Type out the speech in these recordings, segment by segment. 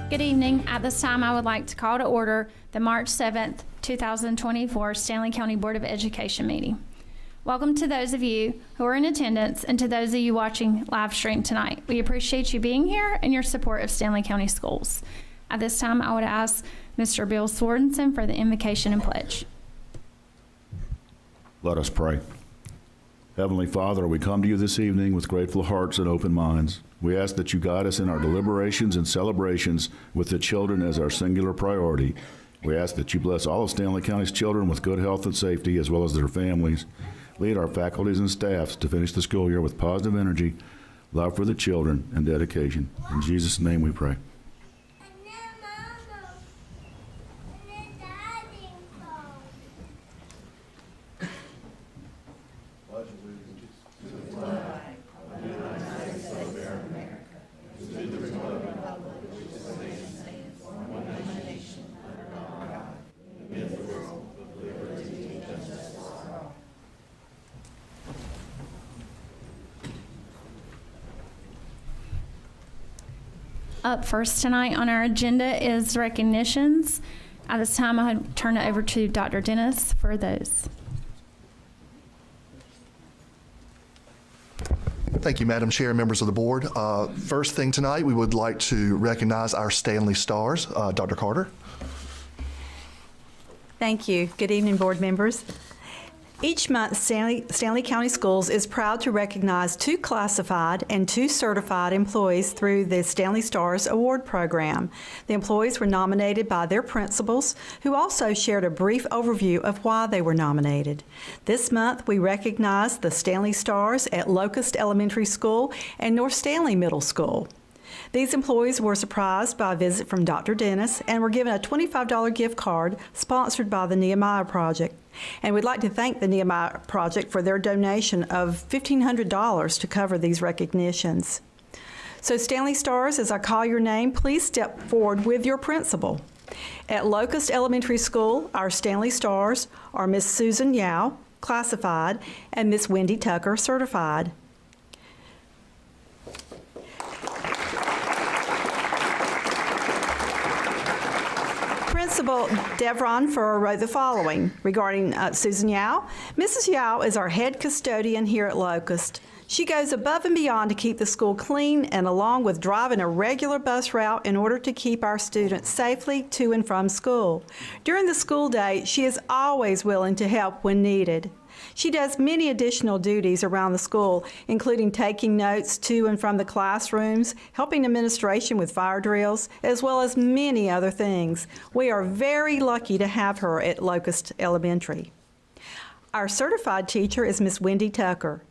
Good evening. At this time, I would like to call to order the March 7th, 2024 Stanley County Board of Education meeting. Welcome to those of you who are in attendance and to those of you watching live stream tonight. We appreciate you being here and your support of Stanley County Schools. At this time, I would ask Mr. Bill Swardenson for the invocation and pledge. Let us pray. Heavenly Father, we come to you this evening with grateful hearts and open minds. We ask that you guide us in our deliberations and celebrations with the children as our singular priority. We ask that you bless all of Stanley County's children with good health and safety, as well as their families. Lead our faculties and staffs to finish the school year with positive energy, love for the children, and dedication. In Jesus' name we pray. Up first tonight on our agenda is recognitions. At this time, I'll turn it over to Dr. Dennis for those. Thank you, Madam Chair and members of the board. First thing tonight, we would like to recognize our Stanley Stars. Dr. Carter. Thank you. Good evening, board members. Each month, Stanley County Schools is proud to recognize 2 classified and 2 certified employees through the Stanley Stars Award Program. The employees were nominated by their principals, who also shared a brief overview of why they were nominated. This month, we recognize the Stanley Stars at Locust Elementary School and North Stanley Middle School. These employees were surprised by a visit from Dr. Dennis and were given a $25 gift card sponsored by the Nehemiah Project. And we'd like to thank the Nehemiah Project for their donation of $1,500 to cover these recognitions. So Stanley Stars, as I call your name, please step forward with your principal. At Locust Elementary School, our Stanley Stars are Miss Susan Yao, classified, and Miss Wendy Tucker, certified. Principal Devron Furr wrote the following regarding Susan Yao. Mrs. Yao is our head custodian here at Locust. She goes above and beyond to keep the school clean and along with driving a regular bus route in order to keep our students safely to and from school. During the school day, she is always willing to help when needed. She does many additional duties around the school, including taking notes to and from the classrooms, helping administration with fire drills, as well as many other things. We are very lucky to have her at Locust Elementary. Our certified teacher is Miss Wendy Tucker.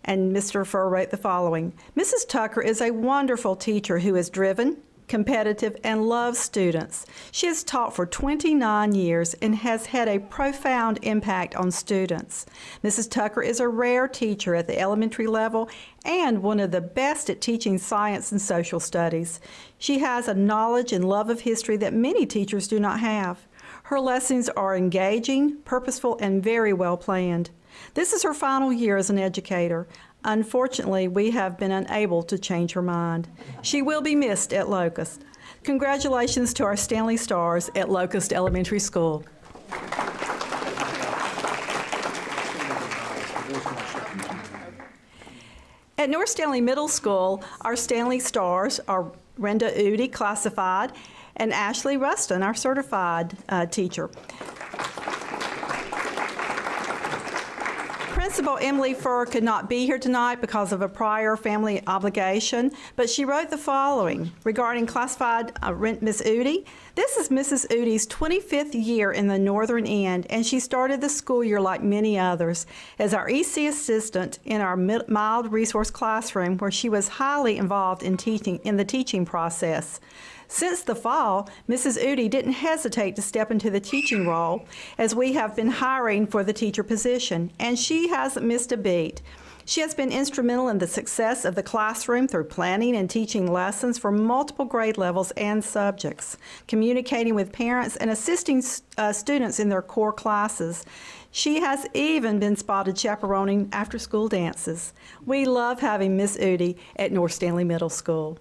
And Mr. Furr wrote the following. Mrs. Tucker is a wonderful teacher who is driven, competitive, and loves students. She has taught for 29 years and has had a profound impact on students. Mrs. Tucker is a rare teacher at the elementary level and one of the best at teaching science and social studies. She has a knowledge and love of history that many teachers do not have. Her lessons are engaging, purposeful, and very well planned. This is her final year as an educator. Unfortunately, we have been unable to change her mind. She will be missed at Locust. Congratulations to our Stanley Stars at Locust Elementary School. At North Stanley Middle School, our Stanley Stars are Brenda Udi, classified, and Ashley Ruston, our certified teacher. Principal Emily Furr could not be here tonight because of a prior family obligation, but she wrote the following regarding classified Miss Udi. This is Mrs. Udi's 25th year in the Northern End, and she started the school year like many others as our EC assistant in our mild resource classroom, where she was highly involved in the teaching process. Since the fall, Mrs. Udi didn't hesitate to step into the teaching role, as we have been hiring for the teacher position, and she hasn't missed a beat. She has been instrumental in the success of the classroom through planning and teaching lessons for multiple grade levels and subjects, communicating with parents, and assisting students in their core classes. She has even been spotted chaperoning after-school dances. We love having Miss Udi at North Stanley Middle School.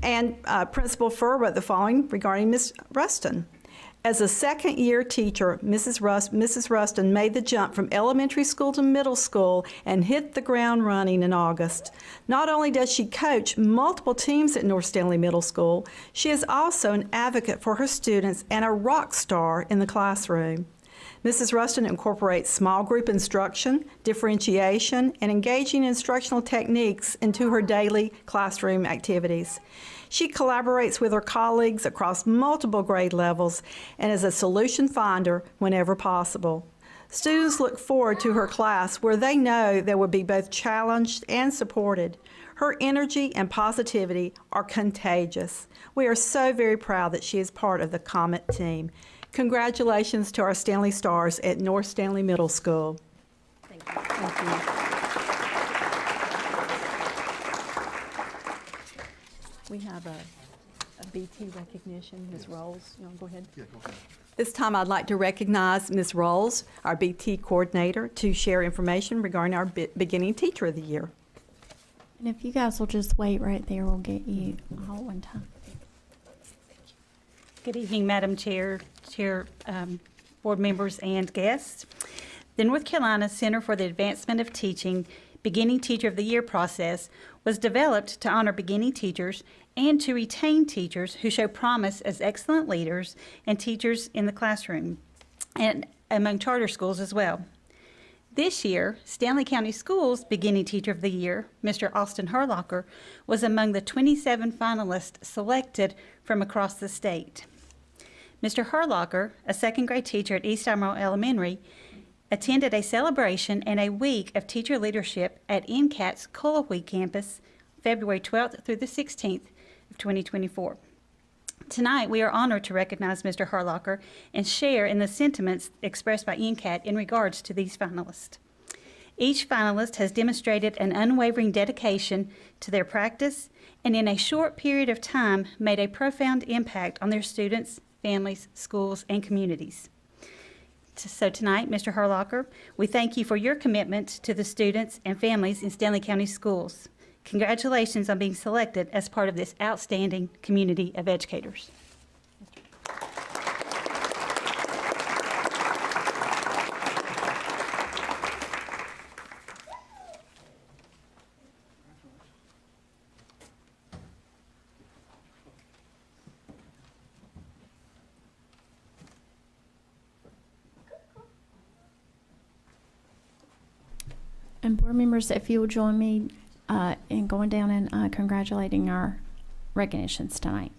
And Principal Furr wrote the following regarding Ms. Rustin. As a second-year teacher, Mrs. Rustin made the jump from elementary school to middle school and hit the ground running in August. Not only does she coach multiple teams at North Stanley Middle School, she is also an advocate for her students and a rock star in the classroom. Mrs. Rustin incorporates small group instruction, differentiation, and engaging instructional techniques into her daily classroom activities. She collaborates with her colleagues across multiple grade levels and is a solution finder whenever possible. Students look forward to her class where they know they will be both challenged and supported. Her energy and positivity are contagious. We are so very proud that she is part of the Comet team. Congratulations to our Stanley Stars at North Stanley Middle School. Thank you. Thank you. We have a BT recognition. Ms. Rolls, you want to go ahead? Yeah, go ahead. This time I'd like to recognize Ms. Rolls, our BT coordinator, to share information regarding our beginning Teacher of the Year. And if you guys will just wait right there, we'll get you all at one time. Good evening, Madam Chair, board members, and guests. The North Carolina Center for the Advancement of Teaching Beginning Teacher of the Year process was developed to honor beginning teachers and to retain teachers who show promise as excellent leaders and teachers in the classroom and among charter schools as well. This year, Stanley County Schools Beginning Teacher of the Year, Mr. Austin Herlocker, was among the 27 finalists selected from across the state. Mr. Herlocker, a second grade teacher at East Admiral Elementary, attended a celebration and a week of teacher leadership at NCAT's Cullowhee campus, February 12th through the 16th of 2024. Tonight, we are honored to recognize Mr. Herlocker and share in the sentiments expressed by NCAT in regards to these finalists. Each finalist has demonstrated an unwavering dedication to their practice and in a short period of time made a profound impact on their students, families, schools, and communities. So tonight, Mr. Herlocker, we thank you for your commitment to the students and families in Stanley County Schools. Congratulations on being selected as part of this outstanding community of educators. And board members, if you will join me in going down and congratulating our recognitions tonight.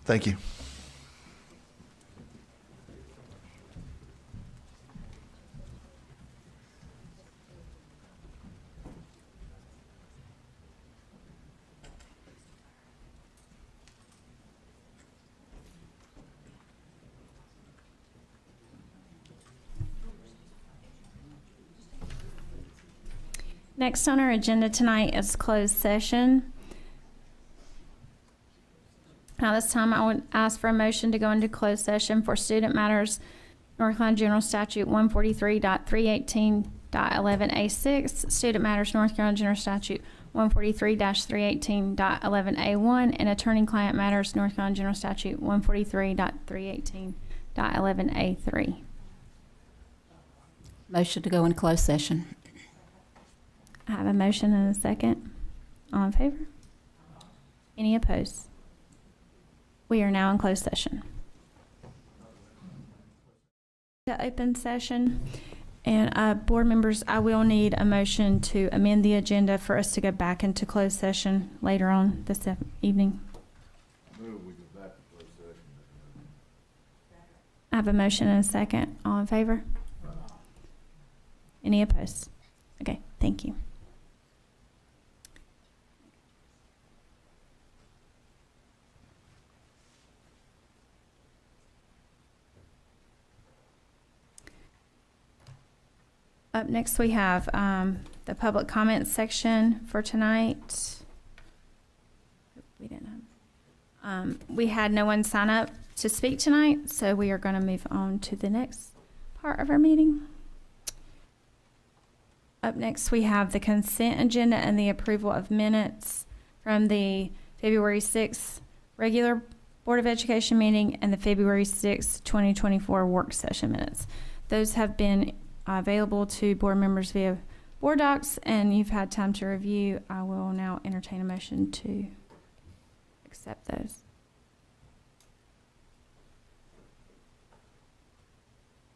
Thank you. Next on our agenda tonight is closed session. Now, this time I would ask for a motion to go into closed session for student matters, North Carolina General Statute 143.318.11A6, student matters, North Carolina General Statute 143-318.11A1, and attorney-client matters, North Carolina General Statute 143.318.11A3. Motion to go in closed session. I have a motion and a second. All in favor? Any opposed? We are now in closed session. The open session, and board members, I will need a motion to amend the agenda for us to go back into closed session later on this evening. I have a motion and a second. All in favor? Any opposed? Okay, thank you. Up next, we have the public comment section for tonight. We had no one sign up to speak tonight, so we are going to move on to the next part of our meeting. Up next, we have the consent agenda and the approval of minutes from the February 6th regular Board of Education meeting and the February 6th, 2024 work session minutes. Those have been available to board members via board docs, and you've had time to review. I will now entertain a motion to accept those.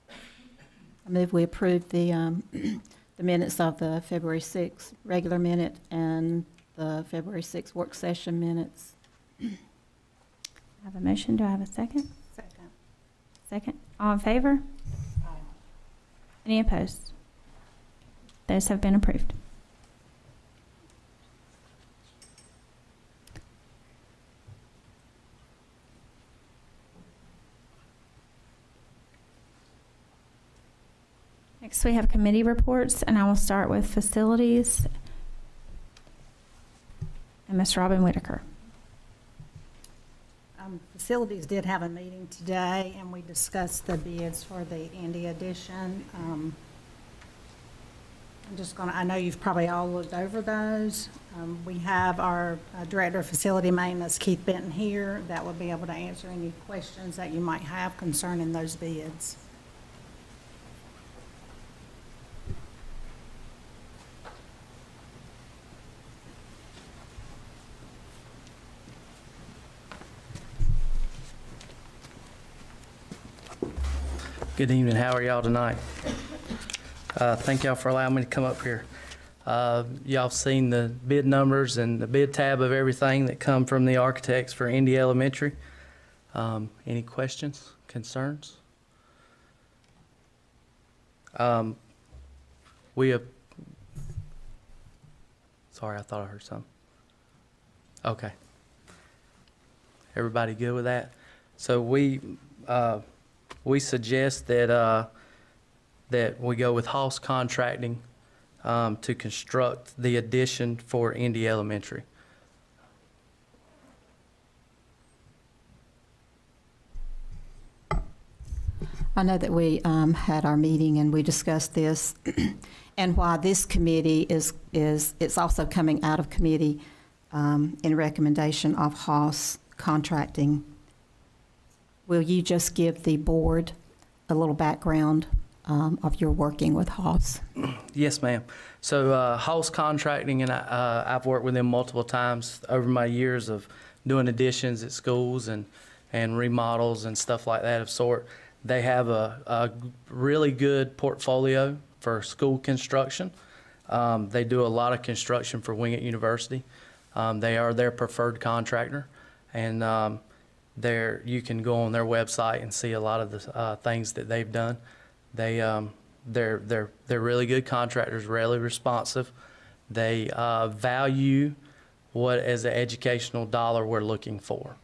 I move we approve the minutes of the February 6th regular minute and the February 6th work session minutes. I have a motion. Do I have a second? Second. Second. All in favor? Any opposed? Those have been approved. Next, we have committee reports, and I will start with facilities and Ms. Robin Whitaker. Facilities did have a meeting today, and we discussed the bids for the Indy edition. I know you've probably all looked over those. We have our Director of Facility Maintenance, Keith Benton, here that will be able to answer any questions that you might have concerning those bids. Good evening. How are y'all tonight? Thank y'all for allowing me to come up here. Y'all seen the bid numbers and the bid tab of everything that come from the architects for Indy Elementary. Any questions, concerns? We have, sorry, I thought I heard something. Okay. Everybody good with that? So we suggest that that we go with Hoss Contracting to construct the addition for Indy Elementary. I know that we had our meeting and we discussed this, and why this committee it's also coming out of committee in recommendation of Hoss Contracting. Will you just give the board a little background of your working with Hoss? Yes, ma'am. So Hoss Contracting, and I've worked with them multiple times over my years of doing additions at schools and remodels and stuff like that of sort. They have a really good portfolio for school construction. They do a lot of construction for Wingate University. They are their preferred contractor, and you can go on their website and see a lot of the things that they've done. They're really good contractors, really responsive. They value what as an educational dollar we're looking for,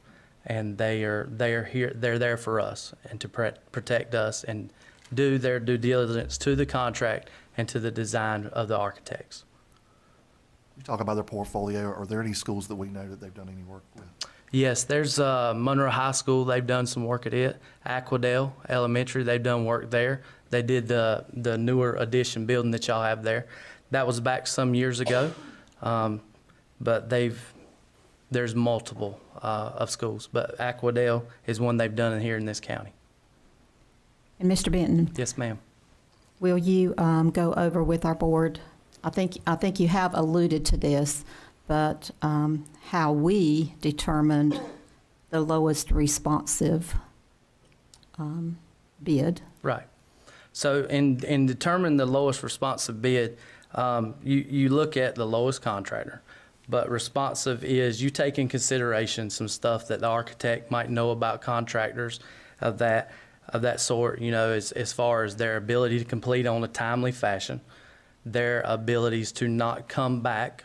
and they are here. They're there for us and to protect us and do their due diligence to the contract and to the design of the architects. You talk about their portfolio. Are there any schools that we know that they've done any work with? Yes, there's Monroe High School. They've done some work at it. Aquadale Elementary, they've done work there. They did the newer addition building that y'all have there. That was back some years ago, but there's multiple of schools. But Aquadale is one they've done here in this county. And Mr. Benton, Yes, ma'am. will you go over with our board? I think you have alluded to this, but how we determined the lowest responsive bid. Right. So in determining the lowest responsive bid, you look at the lowest contractor. But responsive is you take in consideration some stuff that the architect might know about contractors of that sort, as far as their ability to complete on a timely fashion, their abilities to not come back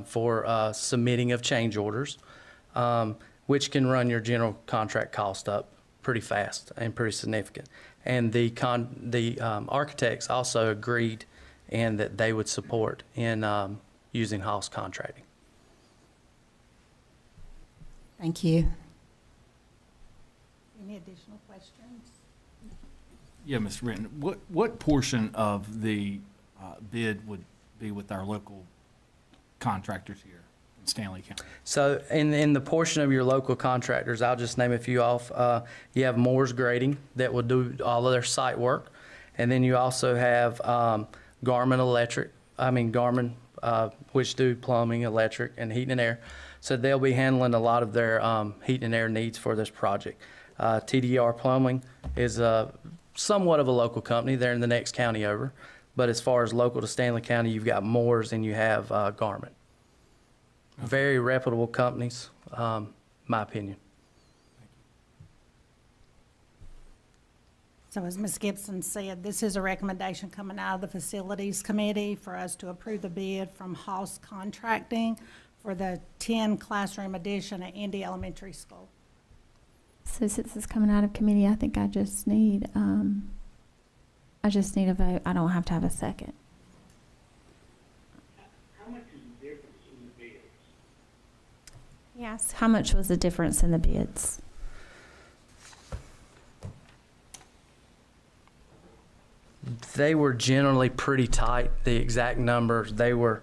for submitting of change orders, which can run your general contract cost up pretty fast and pretty significant. And the architects also agreed and that they would support in using Haas Contracting. Thank you. Any additional questions? Yeah, Mr. Britton, what portion of the bid would be with our local contractors here in Stanley County? So in the portion of your local contractors, I'll just name a few off. You have Moore's Grading that will do all of their site work. And then you also have Garmin, which do plumbing, electric, and heating and air. So they'll be handling a lot of their heating and air needs for this project. TDR Plumbing is somewhat of a local company. They're in the next county over. But as far as local to Stanley County, you've got Moore's and you have Garmin. Very reputable companies, my opinion. So as Ms. Gibson said, this is a recommendation coming out of the Facilities Committee for us to approve the bid from Haas Contracting for the 10 classroom addition at Indy Elementary School. So since it's coming out of committee, I think I just need a vote. I don't have to have a second. How much is the difference in the bids? Yes. How much was the difference in the bids? They were generally pretty tight, the exact numbers. They were,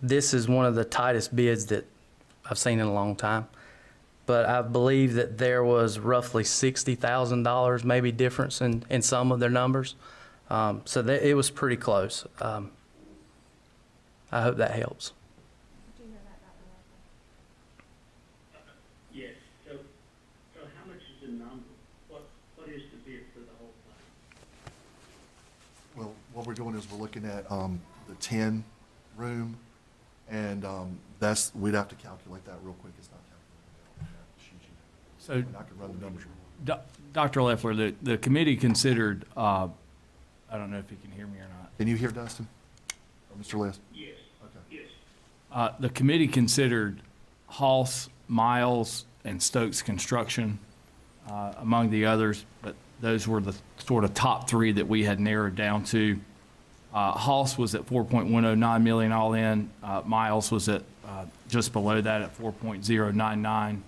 this is one of the tightest bids that I've seen in a long time. But I believe that there was roughly $60,000 maybe difference in some of their numbers. So it was pretty close. I hope that helps. Yes, so how much is the number? What is the bid for the whole thing? Well, what we're doing is we're looking at the 10 room, and we'd have to calculate that real quick. It's not calculated on that sheet. So, And I can run the numbers real quick. Dr. Leffler, the committee considered, I don't know if you can hear me or not. Can you hear Dustin? Or Mr. List? Yes, Okay. yes. The committee considered Haas, Miles, and Stokes Construction among the others, but those were the sort of top three that we had narrowed down to. Haas was at $4.109 million all in. Miles was at just below that at $4.099,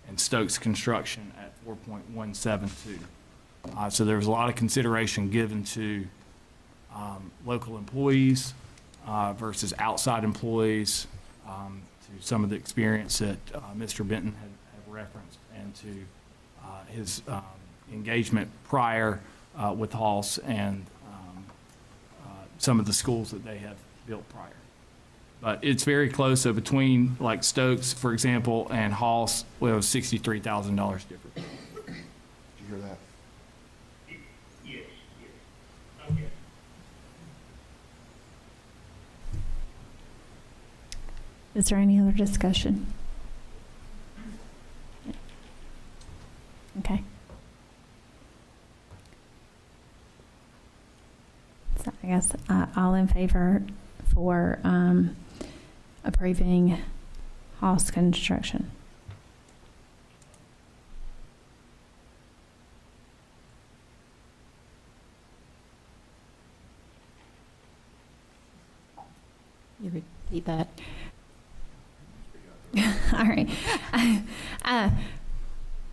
and Stokes Construction at $4.172. So there was a lot of consideration given to local employees versus outside employees, to some of the experience that Mr. Benton had referenced, and to his engagement prior with Haas and some of the schools that they have built prior. But it's very close. So between like Stokes, for example, and Haas, well, it was $63,000 difference. Did you hear that? Yes, okay. Is there any other discussion? So I guess all in favor for approving Haas Construction. You repeat that. All right.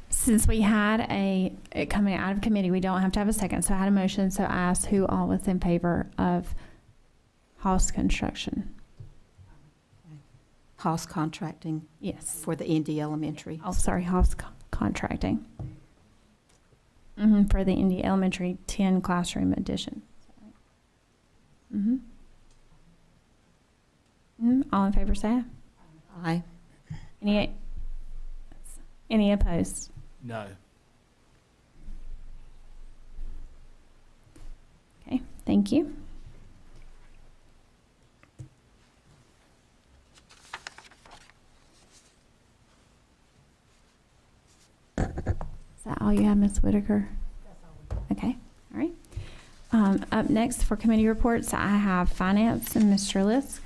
Since we had it coming out of committee, we don't have to have a second. So I had a motion. So I asked who all was in favor of Haas Construction. Haas Contracting Yes. for the Indy Elementary. Oh, sorry, Haas Contracting. For the Indy Elementary 10 classroom addition. All in favor, say aye. Aye. Any opposed? No. Okay, thank you. Is that all you have, Ms. Whitaker? Okay, all right. Up next for committee reports, I have Finance and Mr. Lisk.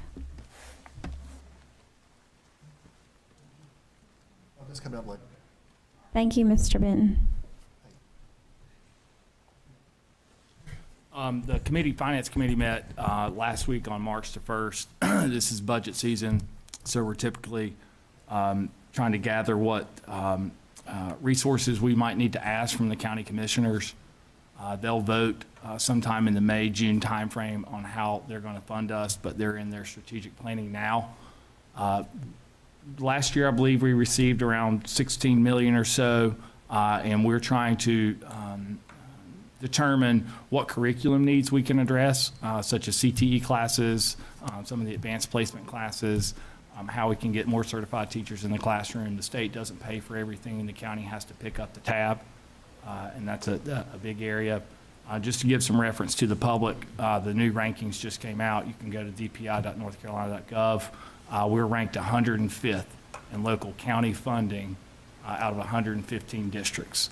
I'll just come up later. Thank you, Mr. Benton. The Finance Committee met last week on March the 1st. This is budget season, so we're typically trying to gather what resources we might need to ask from the county commissioners. They'll vote sometime in the May, June timeframe on how they're going to fund us, but they're in their strategic planning now. Last year, I believe we received around 16 million or so, and we're trying to determine what curriculum needs we can address, such as CTE classes, some of the advanced placement classes, how we can get more certified teachers in the classroom. The state doesn't pay for everything, and the county has to pick up the tab, and that's a big area. Just to give some reference to the public, the new rankings just came out. You can go to dpi.northcarolina.gov. We're ranked 105th in local county funding out of 115 districts.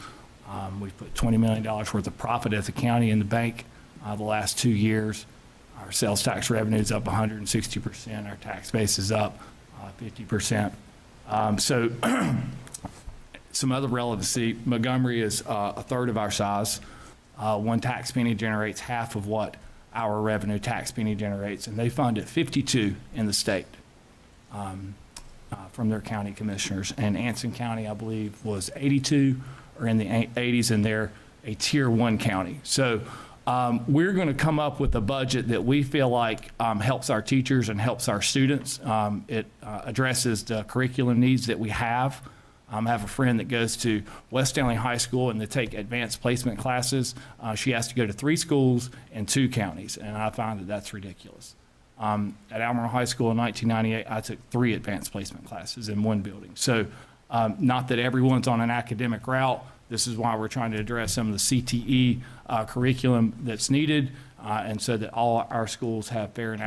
We've put $20 million worth of profit as a county in the bank the last 2 years. Our sales tax revenue is up 160%. Our tax base is up 50%. So some other relevancy, Montgomery is a third of our size. One tax penny generates half of what our revenue tax penny generates, and they fund at 52 in the state. From their county commissioners. And Anson County, I believe, was 82 or in the 80s, and they're a tier 1 county. So we're going to come up with a budget that we feel like helps our teachers and helps our students. It addresses the curriculum needs that we have. I have a friend that goes to West Stanley High School, and they take advanced placement classes. She has to go to 3 schools and 2 counties, and I find that that's ridiculous. At Albemarle High School in 1998, I took 3 advanced placement classes in 1 building. So not that everyone's on an academic route. This is why we're trying to address some of the CTE curriculum that's needed, and so that all our schools have fair and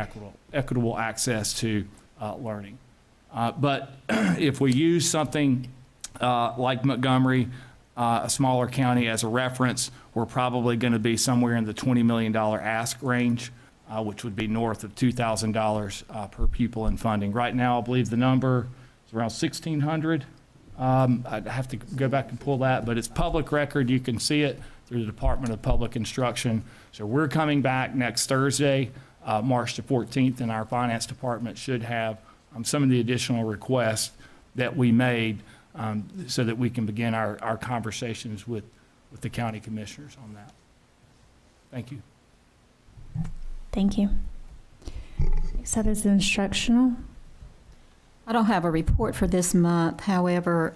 equitable access to learning. But if we use something like Montgomery, a smaller county, as a reference, we're probably going to be somewhere in the $20 million ask range, which would be north of $2,000 per pupil in funding. Right now, I believe the number is around 1,600. I'd have to go back and pull that, but it's public record. You can see it through the Department of Public Instruction. So we're coming back next Thursday, March the 14th, and our finance department should have some of the additional requests that we made so that we can begin our conversations with the county commissioners on that. Thank you. Thank you. So this is instructional. I don't have a report for this month. However,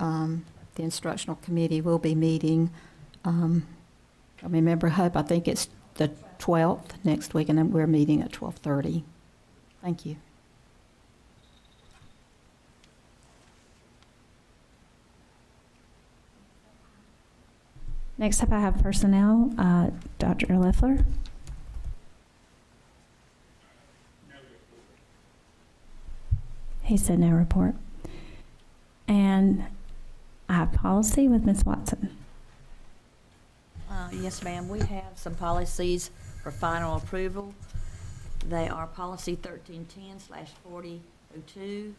the instructional committee will be meeting. I remember, Hope, I think it's the 12th next week, and then we're meeting at 12:30. Thank you. Next up, I have personnel. Dr. Leffler. He said no report. And I have policy with Ms. Watson. Yes, ma'am. We have some policies for final approval. They are policy 1310/4002,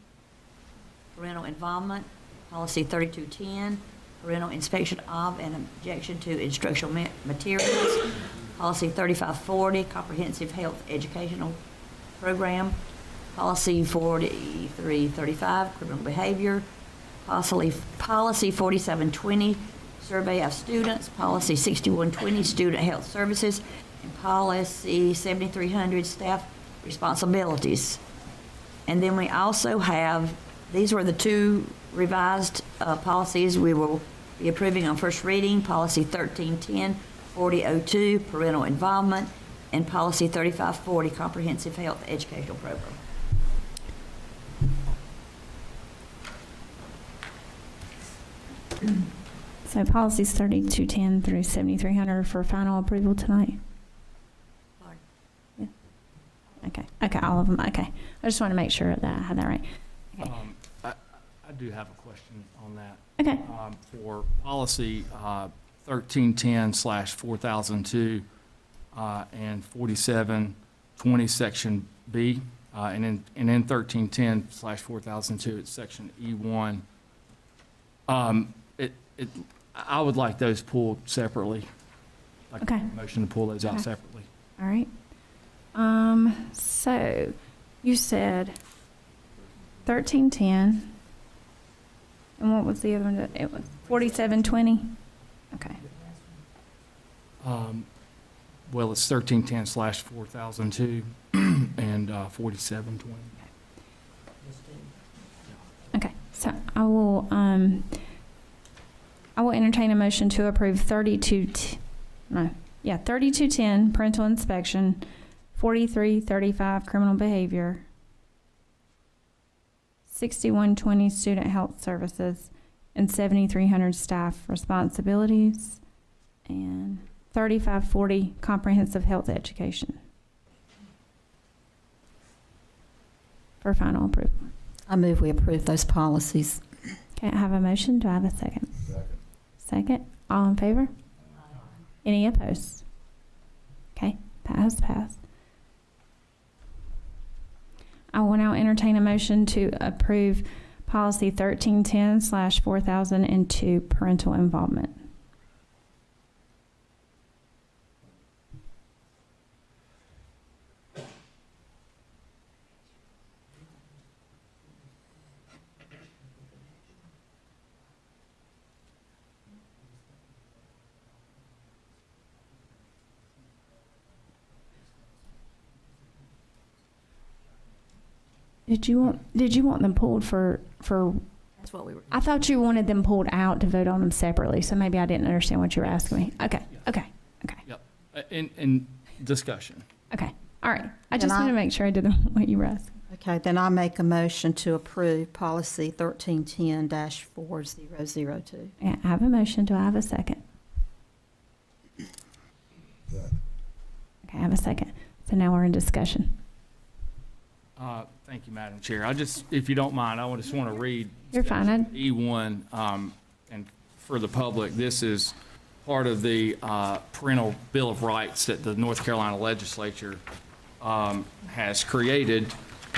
parental involvement, policy 3210, parental inspection of and objection to instructional materials, policy 3540, comprehensive health educational program, policy 4335, criminal behavior, policy 4720, survey of students, policy 6120, student health services, and policy 7300, staff responsibilities. And then we also have, these were the two revised policies we will be approving on first reading, policy 1310/4002, parental involvement, and policy 3540, comprehensive health educational program. So policies 3210 through 7300 for final approval tonight? Pardon? Yeah. Okay, all of them, okay. I just want to make sure that I had that right. Okay. I do have a question on that. Okay. For policy 1310/4002 and 4720, section B, and in 1310/4002, it's section E1. I would like those pulled separately. Like Okay. a motion to pull those out Okay. separately. All right. So you said 1310. And what was the other one? It was 4720? Okay. Well, it's 1310/4002 and 4720. Okay. So I will entertain a motion to approve 3210 parental inspection, 4335 criminal behavior, 6120 student health services, and 7300 staff responsibilities, and 3540 comprehensive health education for final approval. I move we approve those policies. Okay, I have a motion. Do I have a second? Second. All in favor? Any opposed? Okay, that has passed. I will now entertain a motion to approve policy 1310/4002, parental involvement. Did you want them pulled for? That's what we were. I thought you wanted them pulled out to vote on them separately, so maybe I didn't understand what you were asking me. Okay. Yep. In discussion. Okay. All right. I just And wanted to make sure I did what you were asking. Okay, then I make a motion to approve policy 1310-4002. Yeah, I have a motion. Do I have a second? Okay, I have a second. So now we're in discussion. Thank you, Madam Chair. If you don't mind, I just want to read. You're fine. E1, and for the public, this is part of the Parental Bill of Rights that the North Carolina Legislature has created,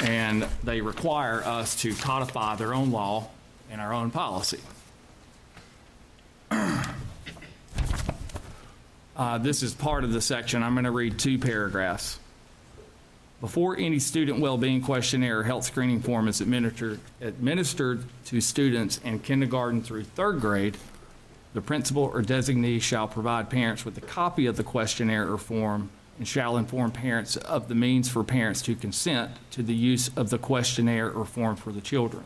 and they require us to codify their own law and our own policy. This is part of the section. I'm going to read 2 paragraphs. Before any student well-being questionnaire or health screening form is administered to students in kindergarten through 3rd grade, the principal or designee shall provide parents with a copy of the questionnaire or form and shall inform parents of the means for parents to consent to the use of the questionnaire or form for the children.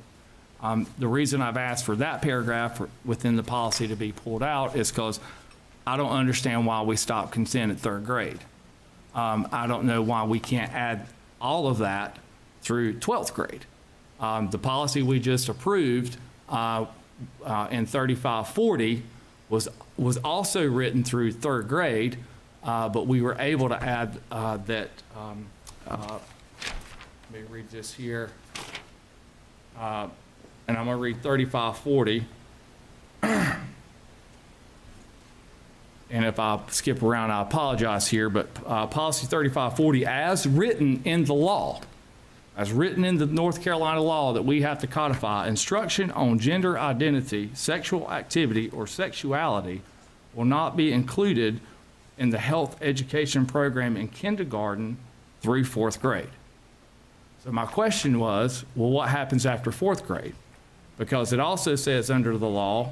The reason I've asked for that paragraph within the policy to be pulled out is because I don't understand why we stop consent at 3rd grade. I don't know why we can't add all of that through 12th grade. The policy we just approved in 3540 was also written through 3rd grade, but we were able to add that. Let me read this here, and I'm going to read 3540. and if I skip around, I apologize here, but policy 3540, as written in the law, as written in the North Carolina law that we have to codify, instruction on gender identity, sexual activity, or sexuality will not be included in the health education program in kindergarten through 4th grade. So my question was, well, what happens after 4th grade? Because it also says under the law,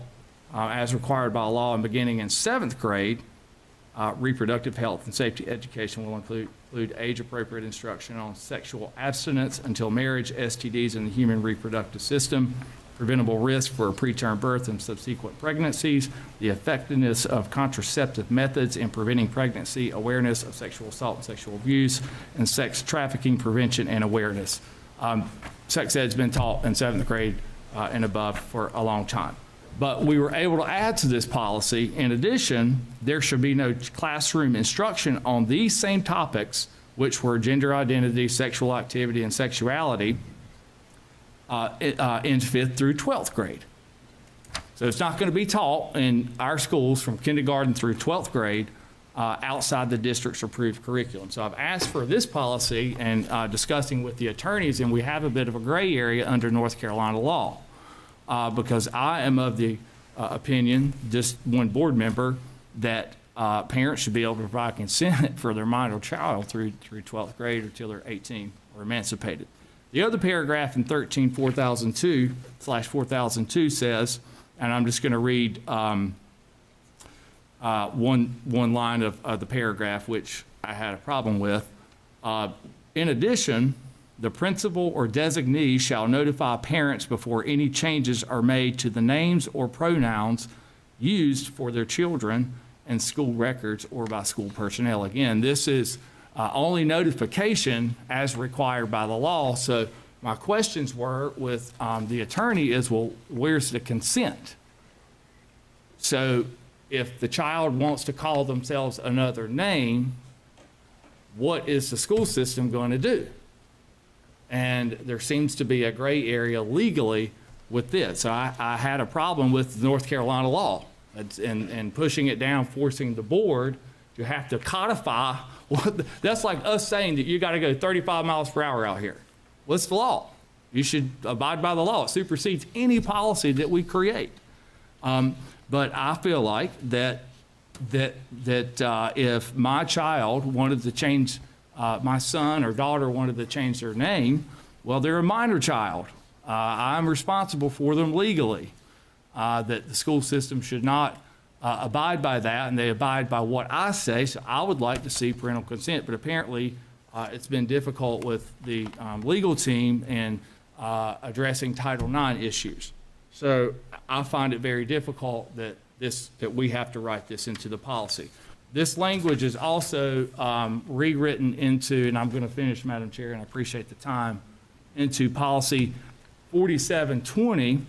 as required by law and beginning in 7th grade, reproductive health and safety education will include age-appropriate instruction on sexual abstinence until marriage, STDs in the human reproductive system, preventable risk for preterm birth and subsequent pregnancies, the effectiveness of contraceptive methods in preventing pregnancy, awareness of sexual assault and sexual abuse, and sex trafficking prevention and awareness. Sex ed's been taught in 7th grade and above for a long time. But we were able to add to this policy, in addition, there should be no classroom instruction on these same topics, which were gender identity, sexual activity, and sexuality, in 5th through 12th grade. So it's not going to be taught in our schools from kindergarten through 12th grade outside the district's approved curriculum. So I've asked for this policy and discussing with the attorneys, and we have a bit of a gray area under North Carolina law. Because I am of the opinion, just one board member, that parents should be able to provide consent for their minor child through 12th grade or till they're 18 or emancipated. The other paragraph in 13-4002/4002 says, and I'm just going to read one line of the paragraph, which I had a problem with. In addition, the principal or designee shall notify parents before any changes are made to the names or pronouns used for their children in school records or by school personnel. Again, this is only notification as required by the law. So my questions were with the attorney is, well, where's the consent? So if the child wants to call themselves another name, what is the school system going to do? And there seems to be a gray area legally with this. So I had a problem with North Carolina law and pushing it down, forcing the board to have to codify. That's like us saying that you got to go 35 miles per hour out here. What's the law? You should abide by the law. It supersedes any policy that we create. But I feel like that if my child wanted to change, my son or daughter wanted to change their name, well, they're a minor child. I'm responsible for them legally. That the school system should not abide by that, and they abide by what I say. So I would like to see parental consent, but apparently it's been difficult with the legal team in addressing Title IX issues. So I find it very difficult that we have to write this into the policy. This language is also rewritten into, and I'm going to finish, Madam Chair, and I appreciate the time, into policy 4720,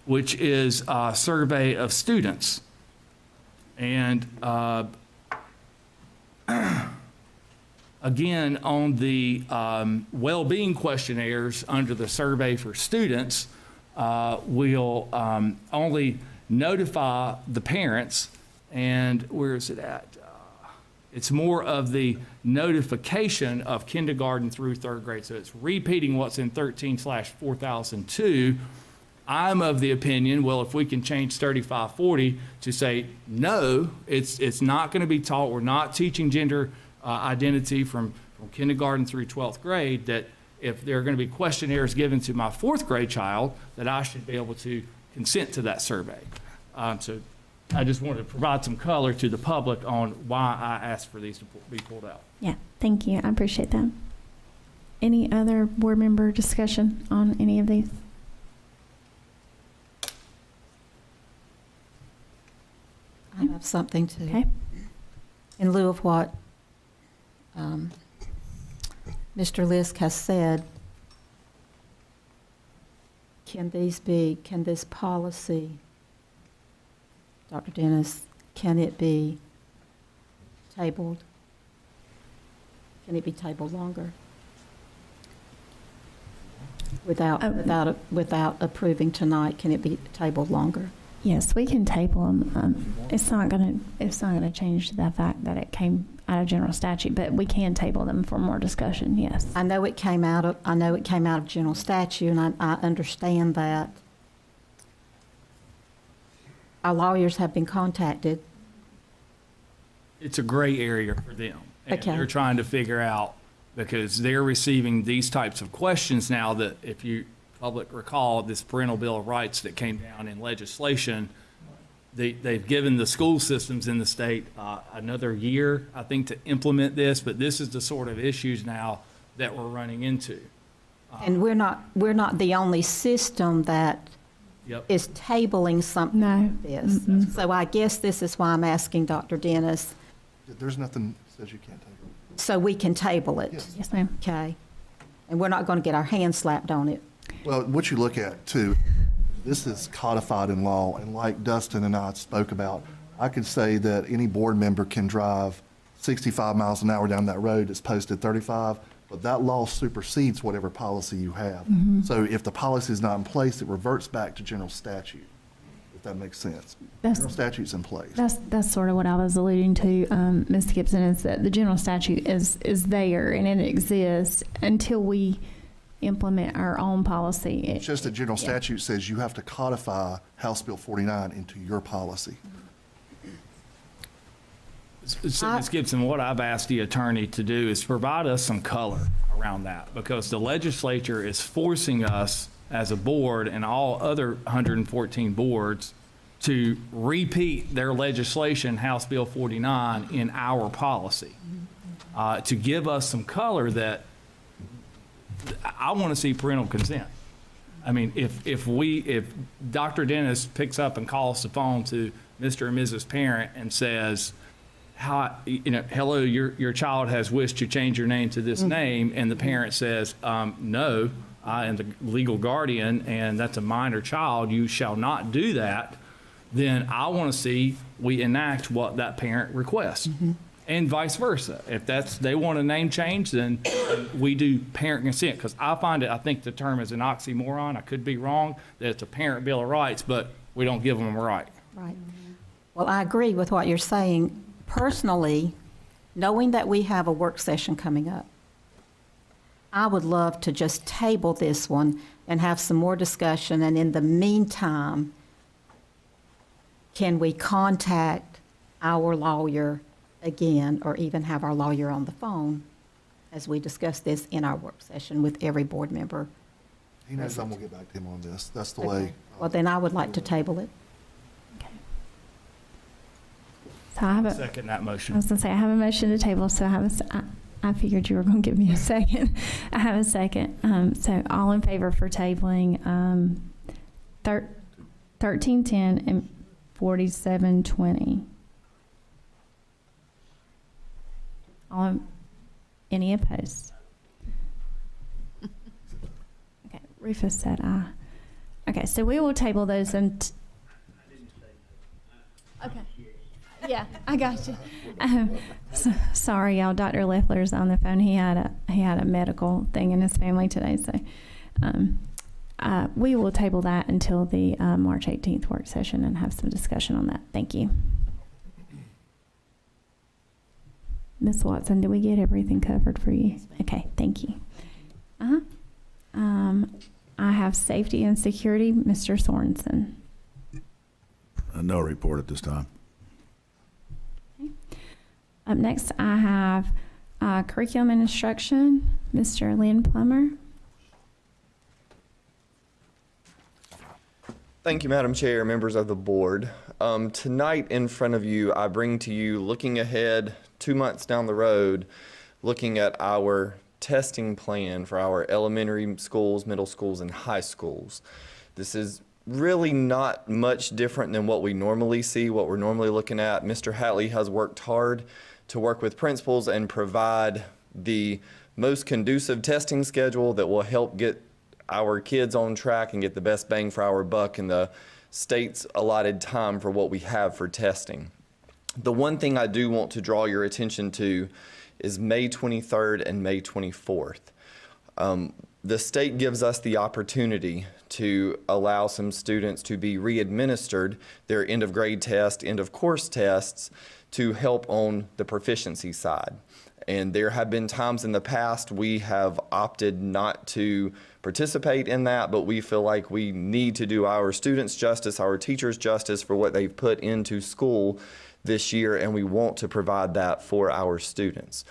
which is a survey of students. And again, on the well-being questionnaires under the survey for students, we'll only notify the parents. And where is it at? It's more of the notification of kindergarten through 3rd grade. So it's repeating what's in 13/4002. I'm of the opinion, well, if we can change 3540 to say, no, it's not going to be taught. We're not teaching gender identity from kindergarten through 12th grade, that if there are going to be questionnaires given to my 4th grade child, that I should be able to consent to that survey. So I just wanted to provide some color to the public on why I asked for these to be pulled out. Yeah, thank you. I appreciate that. Any other board member discussion on any of these? I have something to, Okay. in lieu of what Mr. Lisk has said. Can this policy, Dr. Dennis, can it be tabled? Can it be tabled longer? Without approving tonight, can it be tabled longer? Yes, we can table them. It's not gonna change the fact that it came out of general statute, but we can table them for more discussion, yes. I know it came out of general statute, and I understand that. Our lawyers have been contacted. It's a gray area for them. And Okay. they're trying to figure out, because they're receiving these types of questions now that, if you public recall, this parental bill of rights that came down in legislation, they've given the school systems in the state another year, I think, to implement this, but this is the sort of issues now that we're running into. And we're not the only system that Yep. is tabling something No. like this. So I guess this is why I'm asking Dr. Dennis, There's nothing that says you can't take it. so we can table it. Yes. Yes, ma'am. Okay? And we're not going to get our hands slapped on it. Well, what you look at too, this is codified in law, and like Dustin and I spoke about, I could say that any board member can drive 65 miles an hour down that road that's posted 35, but that law supersedes whatever policy you have. So if the policy is not in place, it reverts back to general statute, if that makes sense. That's- General statute's in place. That's sort of what I was alluding to, Ms. Gibson, is that the general statute is there and it exists until we implement our own policy. It's just that general Yeah. statute says you have to codify House Bill 49 into your policy. So, Ms. Gibson, what I've asked the attorney to do is provide us some color around that, because the legislature is forcing us as a board and all other 114 boards to repeat their legislation, House Bill 49, in our policy, to give us some color that I want to see parental consent. I mean, if Dr. Dennis picks up and calls the phone to Mr. and Mrs. Parent and says, hello, your child has wished to change your name to this name, and the parent says, no, I am the legal guardian, and that's a minor child, you shall not do that, then I want to see we enact what that parent requests. And vice versa. If they want a name change, then we do parent consent, because I think the term is an oxymoron. I could be wrong, that it's a parent bill of rights, but we don't give them a right. Right. Well, I agree with what you're saying. Personally, knowing that we have a work session coming up, I would love to just table this one and have some more discussion, and in the meantime, can we contact our lawyer again, or even have our lawyer on the phone as we discuss this in our work session with every board member? He knows I'm gonna get back to him on this. That's the Okay. way. Well, then I would like to table it. So I have a, Second that I motion. was gonna say, I have a motion to table, so I figured you were gonna give me a second. I have a second. So all in favor for tabling, 1310 and 4720. Any opposed? Okay, Rufus said aye. Okay, so we will table those and. Okay. Yeah, I got you. Sorry, y'all. Dr. Leffler's on the phone. He had a medical thing in his family today, so we will table that until the March 18th work session and have some discussion on that. Thank you. Ms. Watson, did we get everything covered for you? Okay, thank you. I have safety and security, Mr. Sorensen. No report at this time. Up next, I have curriculum and instruction, Mr. Lynn Plummer. Thank you, Madam Chair, members of the board. Tonight in front of you, I bring to you, looking ahead 2 months down the road, looking at our testing plan for our elementary schools, middle schools, and high schools. This is really not much different than what we normally see, what we're normally looking at. Mr. Hatley has worked hard to work with principals and provide the most conducive testing schedule that will help get our kids on track and get the best bang for our buck in the state's allotted time for what we have for testing. The one thing I do want to draw your attention to is May 23rd and May 24th. the state gives us the opportunity to allow some students to be re-administered their end of grade test, end of course tests to help on the proficiency side. And there have been times in the past we have opted not to participate in that, but we feel like we need to do our students justice, our teachers justice for what they've put into school this year, and we want to provide that for our students.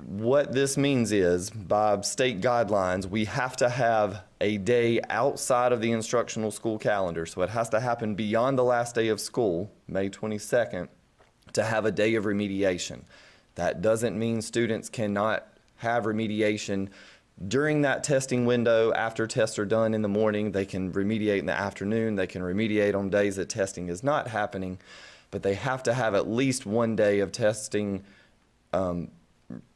What this means is, by state guidelines, we have to have a day outside of the instructional school calendar. So it has to happen beyond the last day of school, May 22nd, to have a day of remediation. That doesn't mean students cannot have remediation during that testing window. After tests are done in the morning, they can remediate in the afternoon. They can remediate on days that testing is not happening, but they have to have at least one day of testing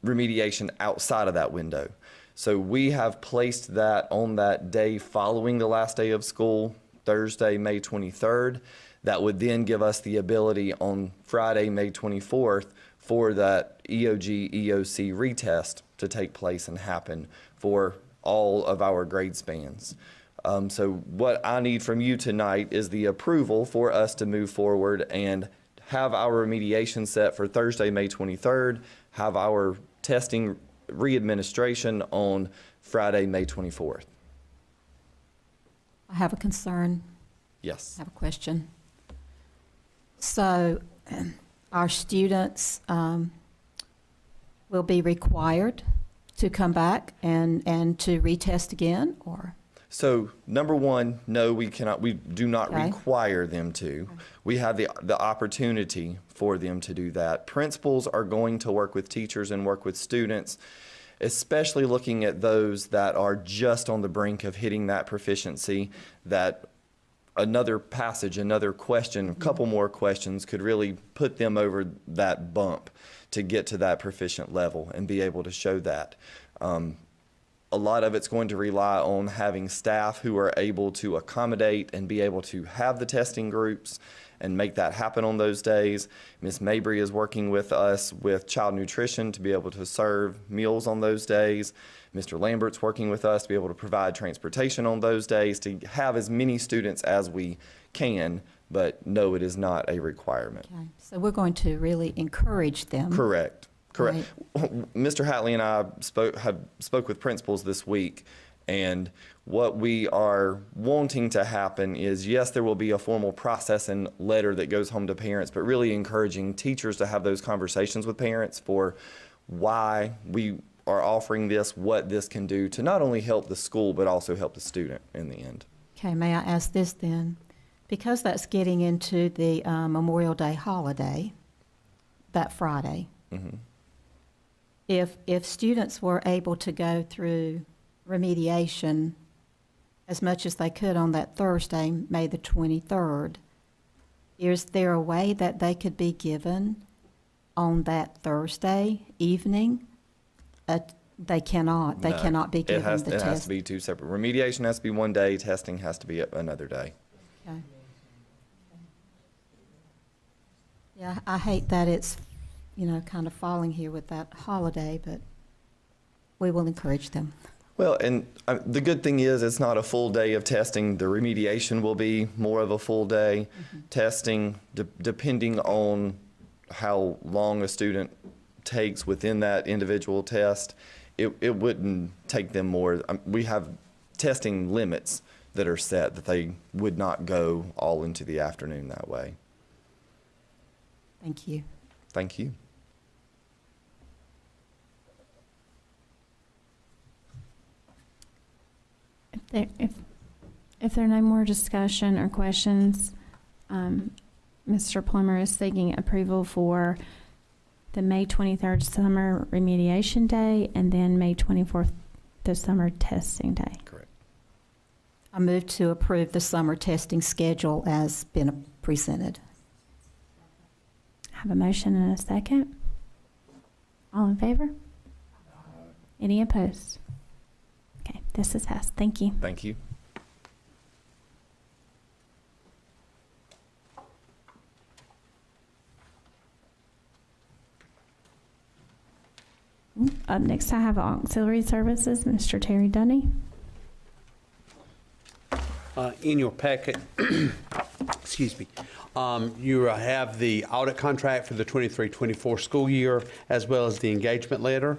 remediation outside of that window. So we have placed that on that day following the last day of school, Thursday, May 23rd. That would then give us the ability on Friday, May 24th, for that EOG, EOC retest to take place and happen for all of our grade spans. So what I need from you tonight is the approval for us to move forward and have our remediation set for Thursday, May 23rd, have our testing re-administration on Friday, May 24th. I have a concern. Yes. I have a question. So our students will be required to come back and to retest again, or? So number one, no, we cannot, we do not Okay. require them to. We have the opportunity for them to do that. Principals are going to work with teachers and work with students, especially looking at those that are just on the brink of hitting that proficiency, that another passage, another question, a couple more questions could really put them over that bump to get to that proficient level and be able to show that. A lot of it's going to rely on having staff who are able to accommodate and be able to have the testing groups and make that happen on those days. Ms. Mabry is working with us with child nutrition to be able to serve meals on those days. Mr. Lambert's working with us to be able to provide transportation on those days to have as many students as we can, but no, it is not a requirement. Okay. So we're going to really encourage them. Correct. Correct. Mr. Hatley and I spoke with principals this week, and what we are wanting to happen is, yes, there will be a formal process and letter that goes home to parents, but really encouraging teachers to have those conversations with parents for why we are offering this, what this can do to not only help the school, but also help the student in the end. Okay, may I ask this then? Because that's getting into the Memorial Day holiday, that Friday. Mm-hmm. If students were able to go through remediation as much as they could on that Thursday, May the 23rd, is there a way that they could be given on that Thursday evening? They cannot. They No, cannot be given the It has test. to be two separate. Remediation has to be one day, testing has to be another day. Okay. Yeah, I hate that it's, kind of falling here with that holiday, but we will encourage them. Well, and the good thing is it's not a full day of testing. The remediation will be more of a full day. Testing, depending on how long a student takes within that individual test, it wouldn't take them more. We have testing limits that are set that they would not go all into the afternoon that way. Thank you. Thank you. If there are no more discussion or questions, Mr. Plummer is seeking approval for the May 23rd summer remediation day and then May 24th, the summer testing day. Correct. I move to approve the summer testing schedule as been presented. I have a motion and a second. All in favor? Any opposed? Okay, this is passed. Thank you. Thank you. Up next, I have auxiliary services, Mr. Terry Dunny. In your packet, excuse me, you have the audit contract for the 23-24 school year, as well as the engagement letter.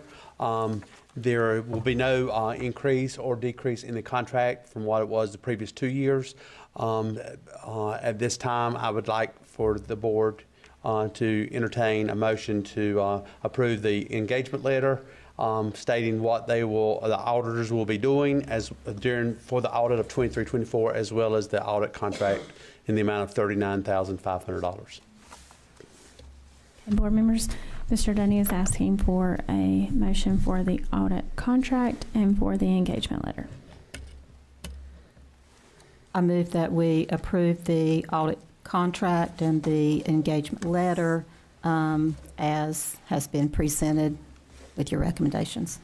There will be no increase or decrease in the contract from what it was the previous 2 years. At this time, I would like for the board to entertain a motion to approve the engagement letter, stating what the auditors will be doing for the audit of 23-24, as well as the audit contract in the amount of $39,500. And board members, Mr. Dunny is asking for a motion for the audit contract and for the engagement letter. I move that we approve the audit contract and the engagement letter as has been presented with your recommendations.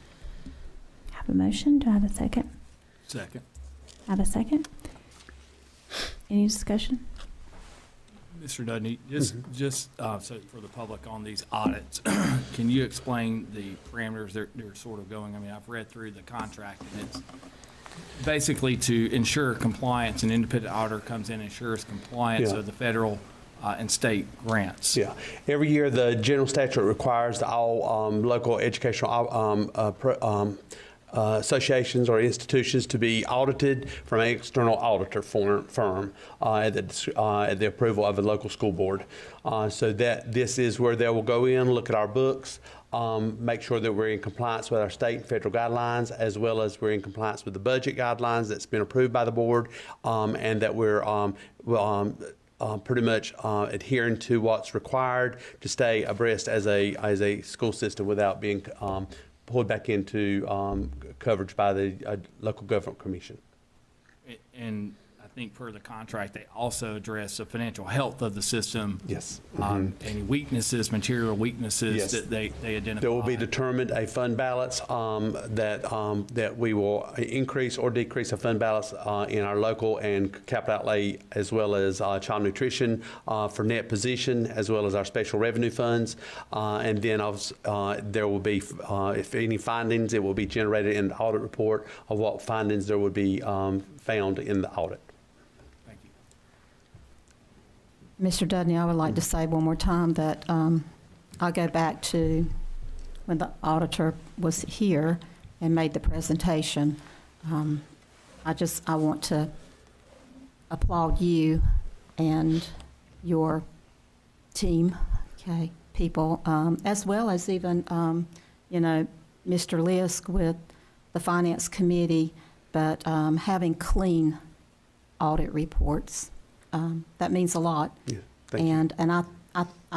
Have a motion. Do I have a second? Second. Have a second? Any discussion? Mr. Dudney, just so for the public on these audits, can you explain the parameters they're sort of going? I mean, I've read through the contract, and it's basically to ensure compliance. An independent auditor comes in and ensures compliance of the federal and state grants. Yeah. Every year, the general statute requires that all local educational associations or institutions to be audited from an external auditor firm at the approval of the local school board. So that this is where they will go in, look at our books, make sure that we're in compliance with our state and federal guidelines, as well as we're in compliance with the budget guidelines that's been approved by the board, and that we're pretty much adhering to what's required to stay abreast as a school system without being pulled back into coverage by the local government commission. And I think per the contract, they also address the financial health of the system. Yes. Any weaknesses, material weaknesses Yes. that they identify. There will be determined a fund balance that we will increase or decrease a fund balance in our local and capital outlay, as well as child nutrition for net position, as well as our special revenue funds. And then there will be, if any findings, it will be generated in the audit report of what findings there would be found in the audit. Thank you. Mr. Dudney, I would like to say one more time that I'll go back to when the auditor was here and made the presentation. I want to applaud you and your team, people, as well as even, Mr. Lisk with the Finance Committee, but having clean audit reports, that means a lot. Yeah, thank you. And I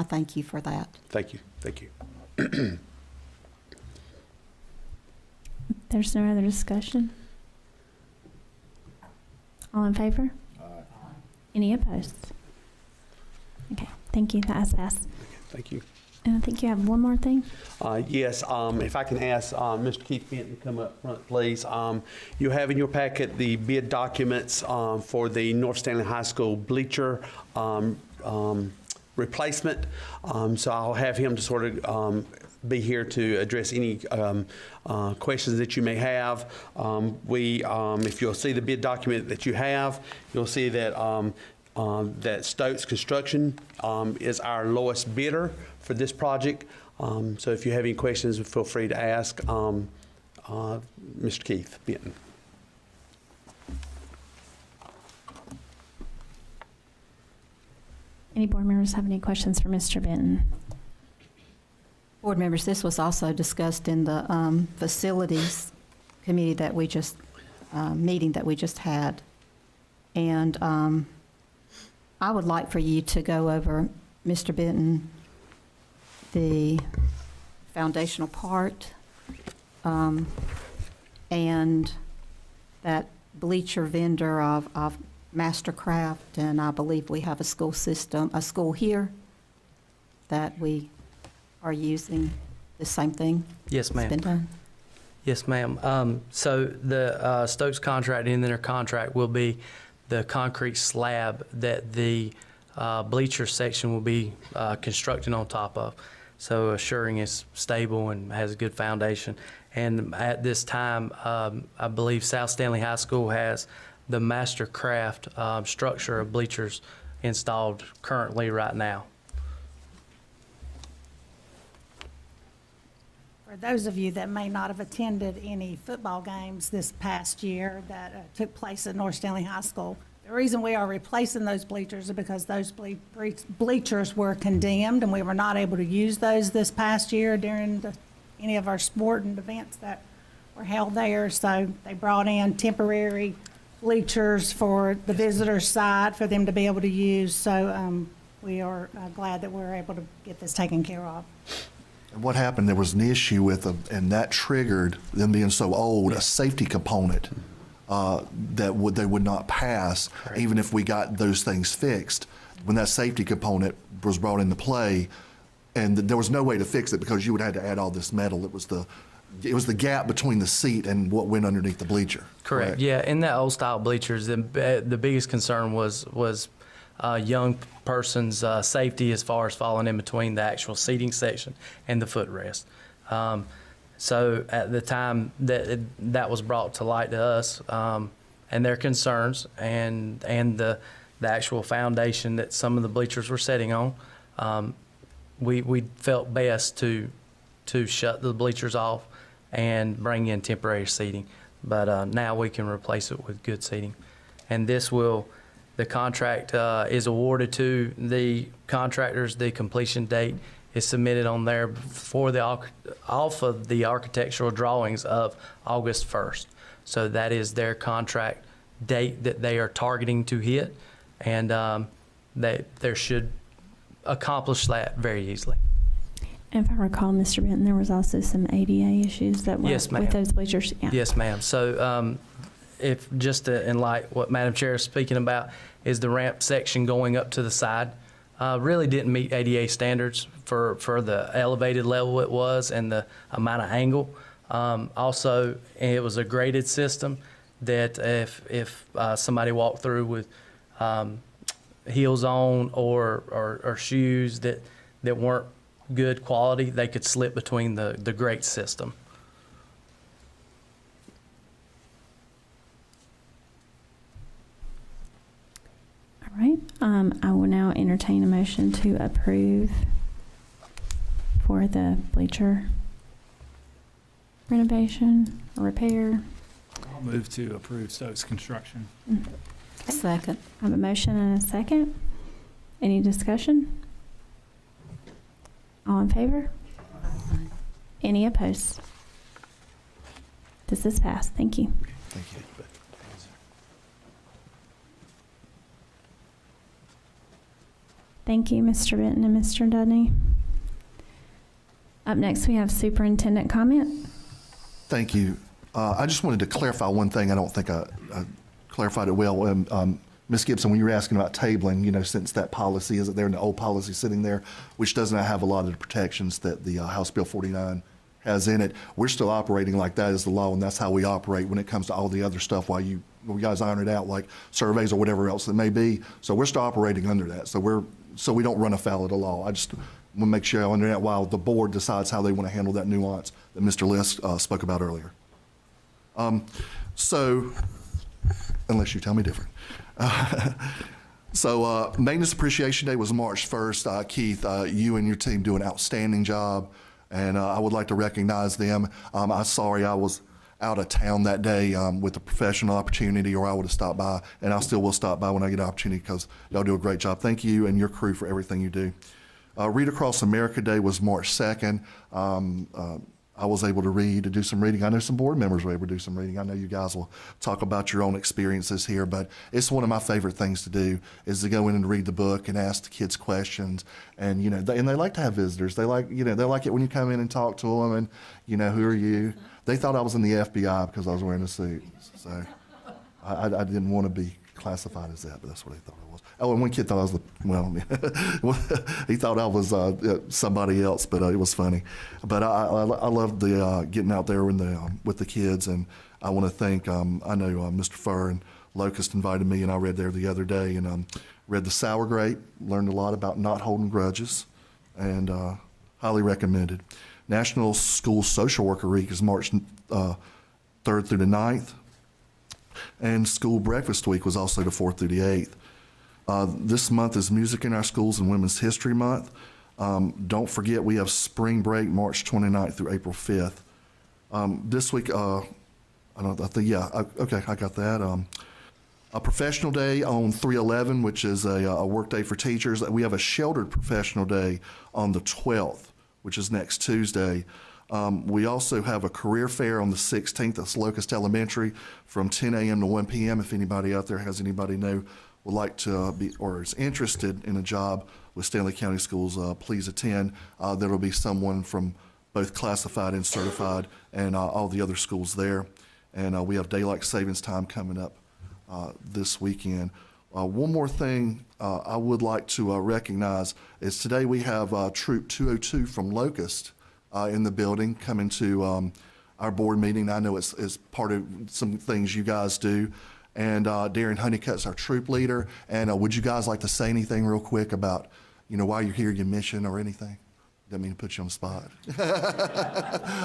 thank you for that. Thank you. Thank you. There's no other discussion? All in favor? Any opposed? Okay, thank you. That has passed. Thank you. And I think you have one more thing. Yes, if I can ask Mr. Keith Benton to come up front, please. You have in your packet the bid documents for the North Stanley High School bleacher replacement. So I'll have him to sort of be here to address any questions that you may have. If you'll see the bid document that you have, you'll see that that Stokes Construction is our lowest bidder for this project. So if you have any questions, feel free to ask Mr. Keith Benton. Any board members have any questions for Mr. Benton? Board members, this was also discussed in the facilities committee that we just, meeting that we just had. And I would like for you to go over, Mr. Benton, the foundational part and that bleacher vendor of Mastercraft, and I believe we have a school here that we are using the same thing. Yes, It's been ma'am. done. Yes, ma'am. So the Stokes contract in their contract will be the concrete slab that the bleacher section will be constructed on top of. so assuring it's stable and has a good foundation. And at this time, I believe South Stanley High School has the master craft structure of bleachers installed currently right now. For those of you that may not have attended any football games this past year that took place at North Stanley High School, the reason we are replacing those bleachers is because those bleachers were condemned, and we were not able to use those this past year during any of our sporting events that were held there. So they brought in temporary bleachers for the visitor side for them to be able to use. So we are glad that we're able to get this taken care of. And what happened, there was an issue with them, and that triggered them being so old, a safety component that they would not pass, even if we got those things fixed. When that safety component was brought into play, and there was no way to fix it because you would have to add all this metal. It was the gap between the seat and what went underneath the bleacher. Correct. Yeah, in that old style bleachers, the biggest concern was young person's safety as far as falling in between the actual seating section and the footrest. So at the time that was brought to light to us, and their concerns and the actual foundation that some of the bleachers were sitting on, we felt best to shut the bleachers off and bring in temporary seating. But now we can replace it with good seating. And the contract is awarded to the contractors. The completion date is submitted on there off of the architectural drawings of August 1st. So that is their contract date that they are targeting to hit, and they should accomplish that very easily. If I recall, Mr. Benton, there was also some ADA issues that were Yes, ma'am. with those bleachers. Yeah. Yes, ma'am. So if just to enlighten what Madam Chair is speaking about is the ramp section going up to the side really didn't meet ADA standards for the elevated level it was and the amount of angle. Also, it was a graded system that if somebody walked through with heels on or shoes that weren't good quality, they could slip between the grate system. All right. I will now entertain a motion to approve for the bleacher renovation or repair. I'll move to approve Stokes Construction. Second. I have a motion and a second. Any discussion? All in favor? Any opposed? This is passed. Thank you. Thank you. Thank you, Mr. Benton and Mr. Dudney. Up next, we have superintendent comment. Thank you. I just wanted to clarify one thing. I don't think I clarified it well. Ms. Gibson, when you were asking about tabling, since that policy isn't there and the old policy sitting there, which doesn't have a lot of the protections that the House Bill 49 has in it, we're still operating like that is the law, and that's how we operate when it comes to all the other stuff while you guys iron it out, like surveys or whatever else it may be. So we're still operating under that. So we don't run afoul of the law. I just want to make sure I understand while the board decides how they want to handle that nuance that Mr. List spoke about earlier. So, unless you tell me different. So Maintenance Appreciation Day was March 1st. Keith, you and your team do an outstanding job, and I would like to recognize them. I'm sorry I was out of town that day with a professional opportunity, or I would have stopped by, and I still will stop by when I get an opportunity because y'all do a great job. Thank you and your crew for everything you do. Read Across America Day was March 2nd. I was able to do some reading. I know some board members were able to do some reading. I know you guys will talk about your own experiences here, but it's one of my favorite things to do is to go in and read the book and ask the kids questions. And, and they like to have visitors. They like, they like it when you come in and talk to them and, who are you? They thought I was in the FBI because I was wearing a suit. So I didn't want to be classified as that, but that's what they thought I was. Oh, and one kid thought I was he thought I was somebody else, but it was funny. But I love the getting out there with the kids, and I want to thank, I know Mr. Furr and Locust invited me, and I read there the other day, and read The Sour Grape, learned a lot about not holding grudges, and Highly recommended. National School Social Worker Week is March 3rd through the 9th. And School Breakfast Week was also the 4th through the 8th. This month is Music in Our Schools and Women's History Month. Don't forget, we have spring break March 29th through April 5th. This week, I got that. A professional day on 3/11, which is a work day for teachers. We have a sheltered professional day on the 12th, which is next Tuesday. We also have a career fair on the 16th. That's Locust Elementary from 10 a.m. to 1 p.m. If anybody out there has anybody know would like to be or is interested in a job with Stanley County Schools, please attend. There will be someone from both classified and certified and all the other schools there. And we have daylight savings time coming up this weekend. One more thing I would like to recognize is today we have Troop 202 from Locust in the building coming to our board meeting. I know it's part of some things you guys do. And Darren Honeycutt's our troop leader. And would you guys like to say anything real quick about, why you're here, your mission or anything? Didn't mean to put you on the spot.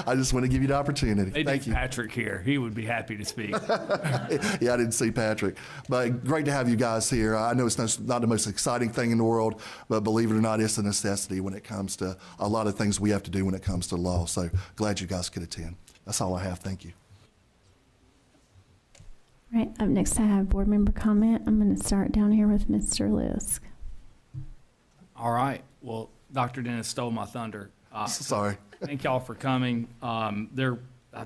I just want to give you the opportunity. Thank you. Patrick here. He would be happy to speak. Yeah, I didn't see Patrick. But great to have you guys here. I know it's not the most exciting thing in the world, but believe it or not, it's a necessity when it comes to a lot of things we have to do when it comes to law. So glad you guys could attend. That's all I have. Thank you. Right, up next I have board member comment. I'm going to start down here with Mr. Lisk. All right. Well, Dr. Dennis stole my thunder. Sorry. Thank y'all for coming. I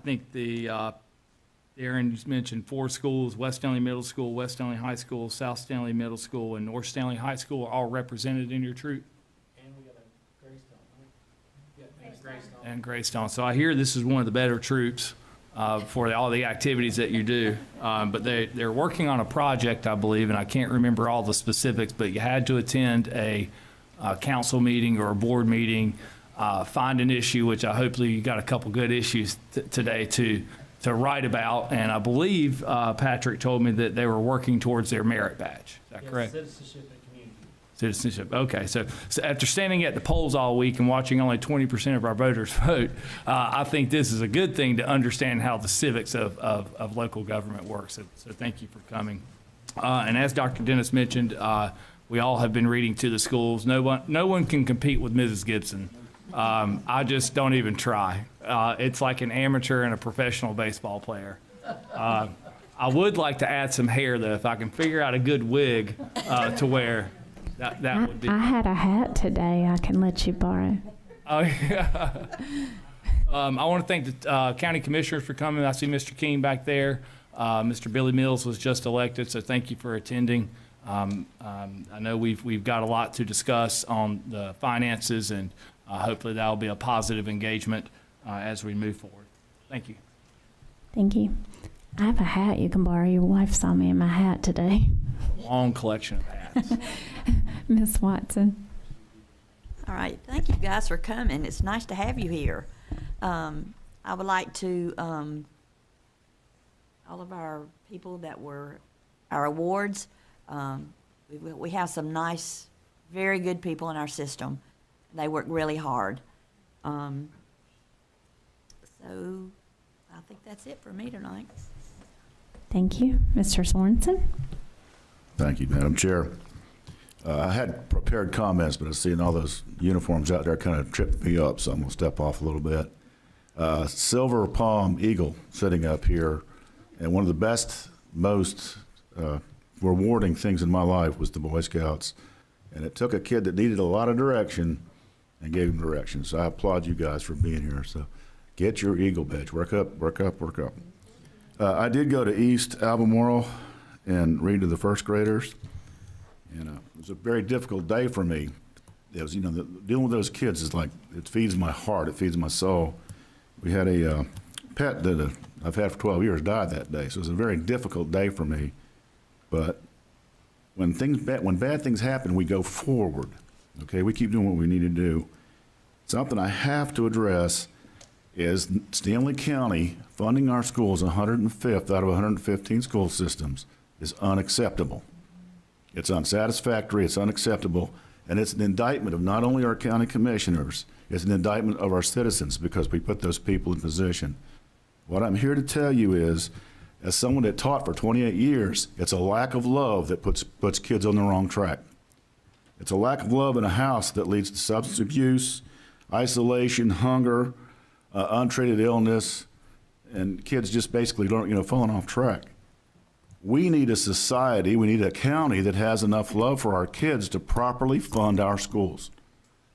think Aaron just mentioned 4 schools: West Stanley Middle School, West Stanley High School, South Stanley Middle School, and North Stanley High School are all represented in your troop. And we got a Greystone. And Greystone. So I hear this is one of the better troops for all the activities that you do. But they're working on a project, I believe, and I can't remember all the specifics, but you had to attend a council meeting or a board meeting, find an issue, which hopefully you got a couple good issues today to write about. And I believe Patrick told me that they were working towards their merit badge. Is that correct? Citizenship and community. Citizenship. Okay. So after standing at the polls all week and watching only 20% of our voters vote, I think this is a good thing to understand how the civics of local government works. So thank you for coming. And as Dr. Dennis mentioned, we all have been reading to the schools. No one can compete with Mrs. Gibson. I just don't even try. It's like an amateur and a professional baseball player. I would like to add some hair, though. If I can figure out a good wig to wear, that would be. I had a hat today I can let you borrow. Oh, yeah. I want to thank the county commissioners for coming. I see Mr. King back there. Mr. Billy Mills was just elected, so thank you for attending. I know we've got a lot to discuss on the finances, and hopefully that will be a positive engagement as we move forward. Thank you. Thank you. I have a hat you can borrow. Your wife saw me in my hat today. Long collection of hats. Miss Watson. All right, thank you guys for coming. It's nice to have you here. I would like to, all of our people that were our awards, we have some nice, very good people in our system. They work really hard. So I think that's it for me tonight. Thank you. Mr. Sorensen. Thank you, Madam Chair. I had prepared comments, but I see all those uniforms out there kind of tripped me up, so I'm going to step off a little bit. Silver Palm Eagle sitting up here, and one of the best, most rewarding things in my life was the Boy Scouts. And it took a kid that needed a lot of direction and gave him direction. So I applaud you guys for being here. So get your Eagle badge. Work up, work up, work up. I did go to East Albemarle and read to the first graders. And it was a very difficult day for me. It was, dealing with those kids is like, it feeds my heart, it feeds my soul. We had a pet that I've had for 12 years died that day, so it was a very difficult day for me. But when bad things happen, we go forward, okay? We keep doing what we need to do. Something I have to address is Stanley County funding our schools 105th out of 115 school systems is unacceptable. It's unsatisfactory, it's unacceptable, And it's an indictment of not only our county commissioners, it's an indictment of our citizens because we put those people in position. What I'm here to tell you is, as someone that taught for 28 years, it's a lack of love that puts kids on the wrong track. It's a lack of love in a house that leads to substance abuse, isolation, hunger, untreated illness, and kids just basically falling off track. We need a society, we need a county that has enough love for our kids to properly fund our schools.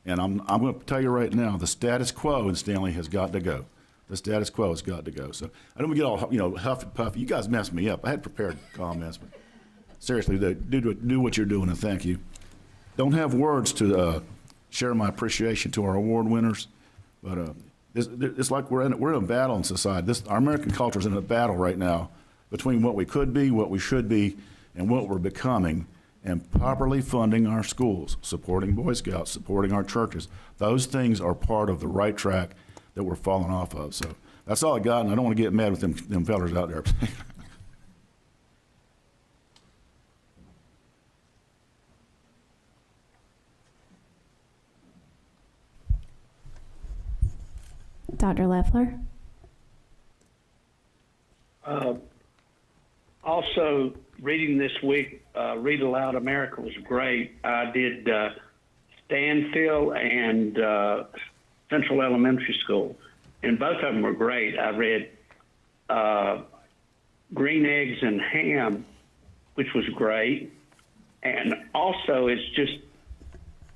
And I'm going to tell you right now, the status quo in Stanley has got to go. The status quo has got to go. So I don't get all, huff and puff. You guys messed me up. I had prepared comments, but seriously, do what you're doing, and thank you. Don't have words to share my appreciation to our award winners, but it's like we're in a battle in society. Our American culture is in a battle right now between what we could be, what we should be, and what we're becoming, and properly funding our schools, supporting Boy Scouts, supporting our churches. Those things are part of the right track that we're falling off of. So that's all I got, and I don't want to get mad with them fellers out there. Dr. Leffler? Also, reading this week, Read Aloud America was great. I did Stanfield and Central Elementary School, and both of them were great. I read Green Eggs and Ham, which was great. And also, it's just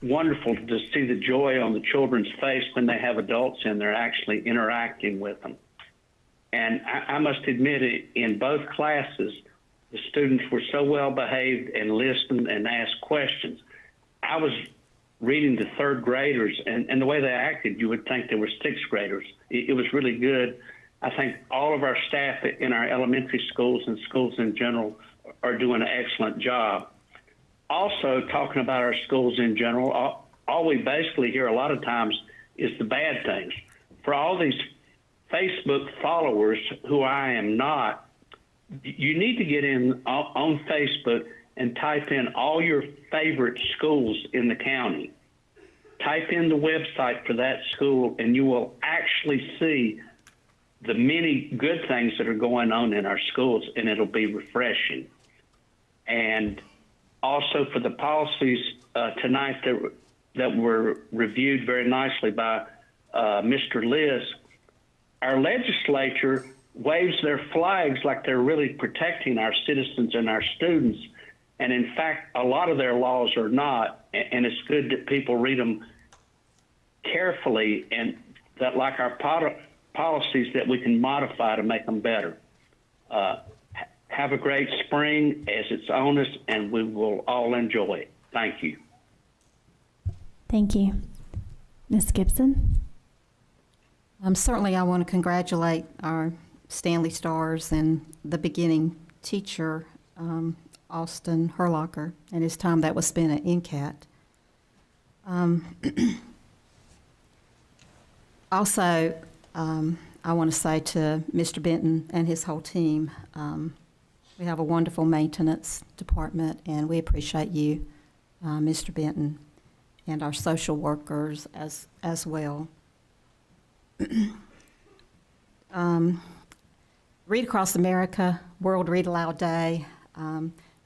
wonderful to see the joy on the children's face when they have adults in there actually interacting with them. And I must admit, in both classes, the students were so well behaved and listened and asked questions. I was reading to third graders, and the way they acted, you would think they were sixth graders. It was really good. I think all of our staff in our elementary schools and schools in general are doing an excellent job. Also, talking about our schools in general, all we basically hear a lot of times is the bad things. For all these Facebook followers who I am not, you need to get in on Facebook and type in all your favorite schools in the county. Type in the website for that school, and you will actually see the many good things that are going on in our schools, and it'll be refreshing. And also for the policies tonight that were reviewed very nicely by Mr. Liz, our legislature waves their flags like they're really protecting our citizens and our students. And in fact, a lot of their laws are not. And it's good that people read them carefully, and that, like our policies, that we can modify to make them better. Have a great spring as it's on us, and we will all enjoy it. Thank you. Thank you. Ms. Gibson? Certainly, I want to congratulate our Stanley Stars and the beginning teacher, Austin Herlocker, and his time that was spent at NCAT. Also, I want to say to Mr. Benton and his whole team, we have a wonderful maintenance department, and we appreciate you, Mr. Benton, and our social workers as well. Read Across America, World Read Aloud Day.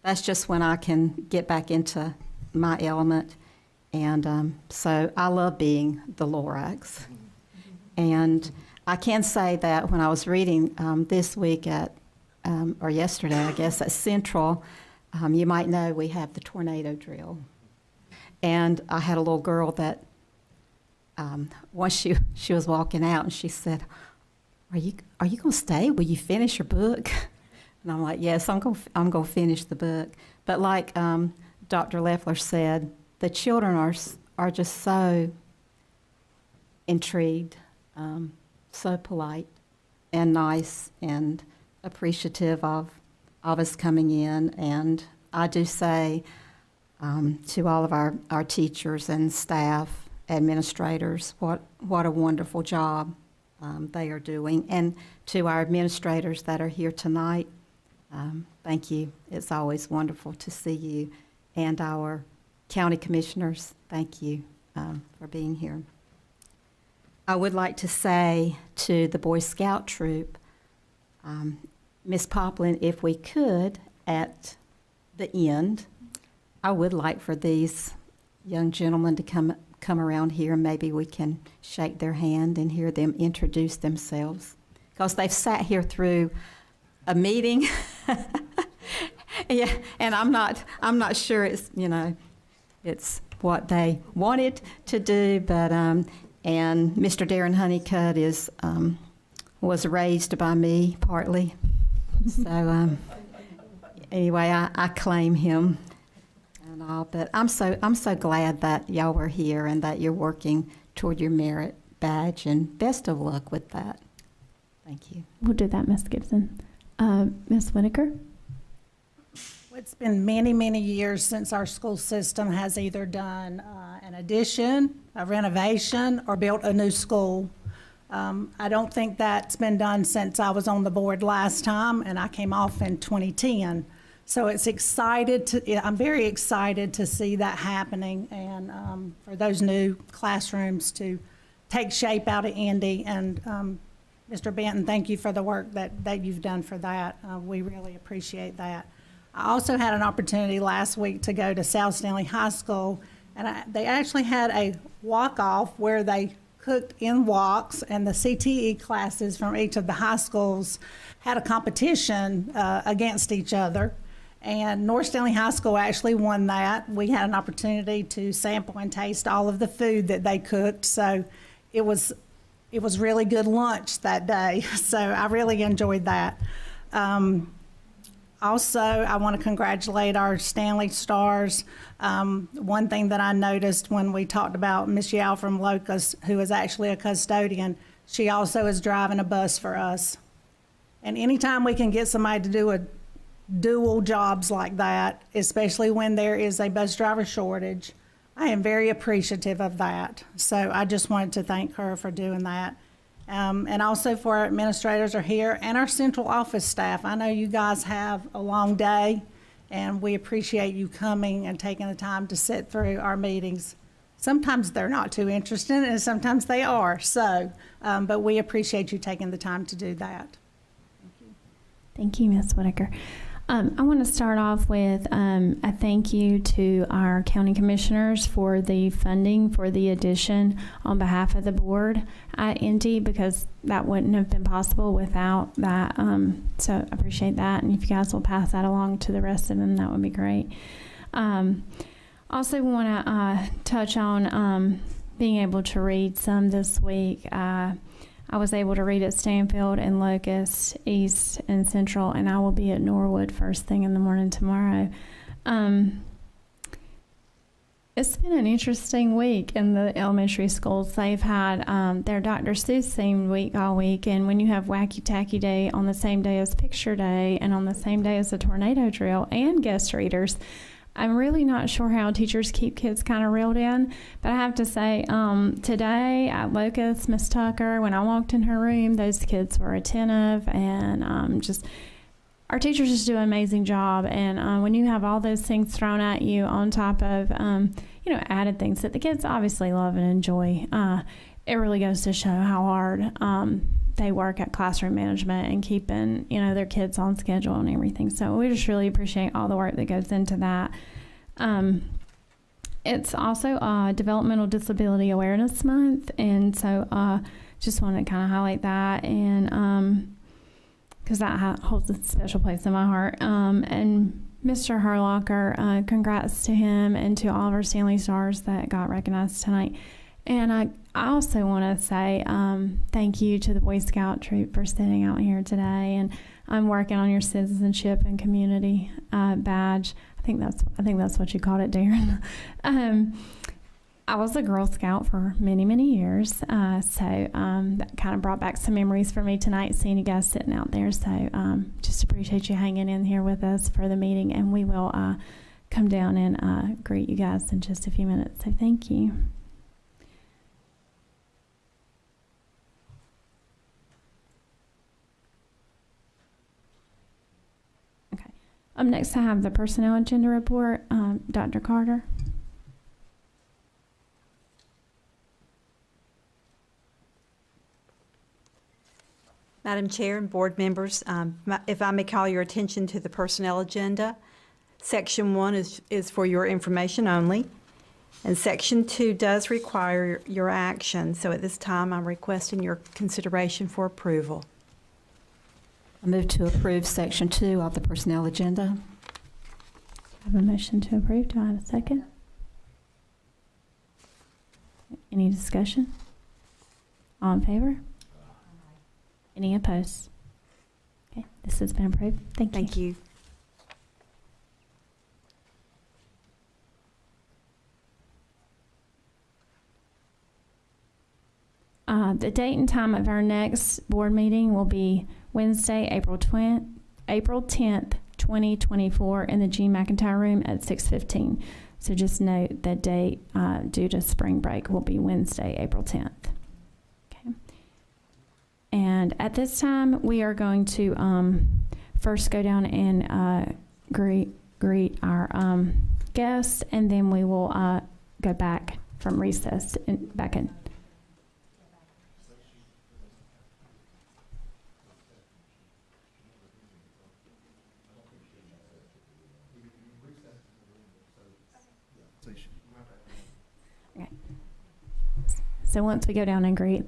That's just when I can get back into my element. And so I love being the Lorax. And I can say that when I was reading this week or yesterday, I guess, at Central, you might know we have the tornado drill. And I had a little girl that once she was walking out, and she said, Are you going to stay? Will you finish your book? And I'm like, yes, I'm going to finish the book. But like Dr. Leffler said, the children are just so intrigued, so polite and nice and appreciative of us coming in. And I do say to all of our teachers and staff, administrators, what a wonderful job they are doing. And to our administrators that are here tonight, thank you. It's always wonderful to see you. And our County Commissioners, thank you for being here. I would like to say to the Boy Scout troop, Ms. Poplin, if we could, at the end, I would like for these young gentlemen to come around here, and maybe we can shake their hand and hear them introduce themselves, because they've sat here through a meeting. Yeah, and I'm not sure it's, you know, it's what they wanted to do, but and Mr. Darren Honeycutt is was raised by me partly, so anyway, I claim him and all. But I'm so glad that y'all were here and that you're working toward your merit badge, and best of luck with that. Thank you. We'll do that, Ms. Gibson. Ms. Whitaker? It's been many, many years since our school system has either done an addition, a renovation, or built a new school. I don't think that's been done since I was on the board last time, and I came off in 2010. So I'm very excited to see that happening, and for those new classrooms to take shape out of Indy. And Mr. Benton, thank you for the work that you've done for that. We really appreciate that. I also had an opportunity last week to go to South Stanley High School, and they actually had a walk-off where they cooked in woks, and the CTE classes from each of the high schools had a competition against each other. And North Stanley High School actually won that. We had an opportunity to sample and taste all of the food that they cooked, so it was really good lunch that day. So I really enjoyed that. Also, I want to congratulate our Stanley Stars. One thing that I noticed when we talked about Miss Yao from Locust, who is actually a custodian, she also is driving a bus for us. And anytime we can get somebody to do a dual jobs like that, especially when there is a bus driver shortage, I am very appreciative of that. So I just wanted to thank her for doing that. And also for our administrators are here and our central office staff. I know you guys have a long day, and we appreciate you coming and taking the time to sit through our meetings. Sometimes they're not too interesting, and sometimes they are. So, but we appreciate you taking the time to do that. Thank you, Ms. Whitaker. I want to start off with a thank you to our county commissioners for the funding for the addition on behalf of the board at Indy, because that wouldn't have been possible without that. So I appreciate that, and if you guys will pass that along to the rest of them, that would be great. Also want to touch on being able to read some this week. I was able to read at Stanfield and Locust, East and Central, and I will be at Norwood first thing in the morning tomorrow. It's been an interesting week in the elementary schools. They've had their Dr. Seuss themed week all week, and when you have Wacky Tacky Day on the same day as Picture Day and on the same day as the tornado drill and guest readers, I'm really not sure how teachers keep kids kind of reeled in, but I have to say, today at Locust, Miss Tucker, when I walked in her room, those kids were attentive, and our teachers just do an amazing job. And when you have all those things thrown at you on top of, added things that the kids obviously love and enjoy, it really goes to show how hard they work at classroom management and keeping, their kids on schedule and everything. So we just really appreciate all the work that goes into that. It's also Developmental Disability Awareness Month, and so just want to kind of highlight that, and because that holds a special place in my heart. And Mr. Herlocker, congrats to him and to all of our Stanley Stars that got recognized tonight. And I also want to say thank you to the Boy Scout troop for sitting out here today. And I'm working on your citizenship and community badge. I think that's what you called it, Darren. I was a Girl Scout for many, many years, so that kind of brought back some memories for me tonight, seeing you guys sitting out there. So just appreciate you hanging in here with us for the meeting, and we will come down and greet you guys in just a few minutes. So thank you. Next, I have the personnel agenda report. Dr. Carter. Madam Chair and board members, if I may call your attention to the personnel agenda. Section 1 is for your information only, and Section 2 does require your action. So at this time, I'm requesting your consideration for approval. I move to approve Section 2 of the personnel agenda. I have a motion to approve. Do I have a second? Any discussion? All in favor? Any opposed? Okay, this has been approved. Thank you. Thank you. The date and time of our next board meeting will be Wednesday, April 10th, 2024, in the Gene McIntyre Room at 6:15. So just note that date due to spring break will be Wednesday, April 10th. Okay. And at this time, we are going to first go down and greet our guests, and then we will go back from recess and back in. Okay. So once we go down and greet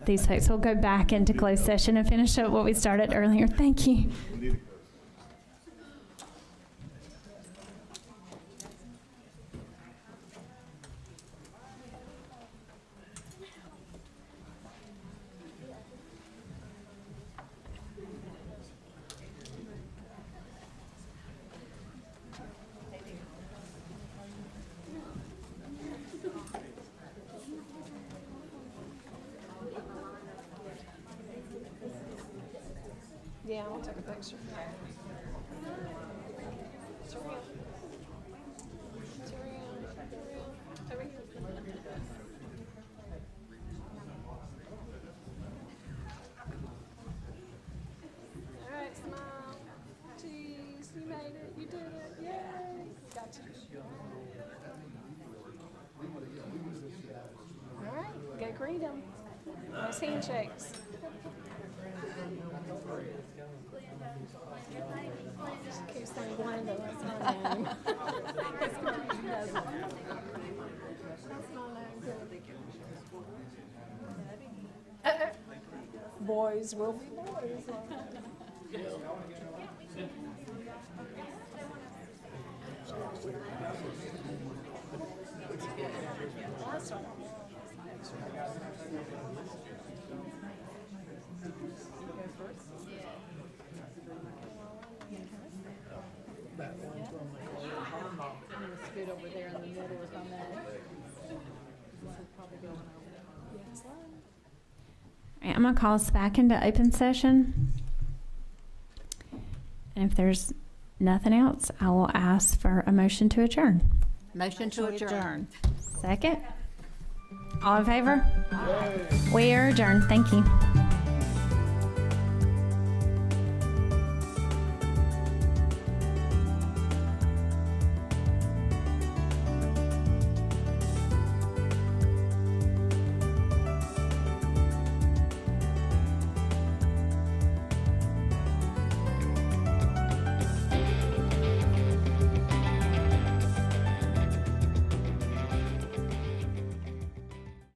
these folks, we'll go back into closed session and finish up what we started earlier. Thank you. Yeah, I'll take a picture. All right, smile. Cheese, you made it. You did it. Yay. Got you. All right, go greet him. Nice handshakes. Keeps saying Glenda, that's my name. That's my name. Boys will be boys. Scoot over there in the middle if I may. This is probably going over. Yes. All right, I'm going to call us back into open session. And if there's nothing else, I will ask for a motion to adjourn. Motion to adjourn. Second? All in favor? We are adjourned. Thank you.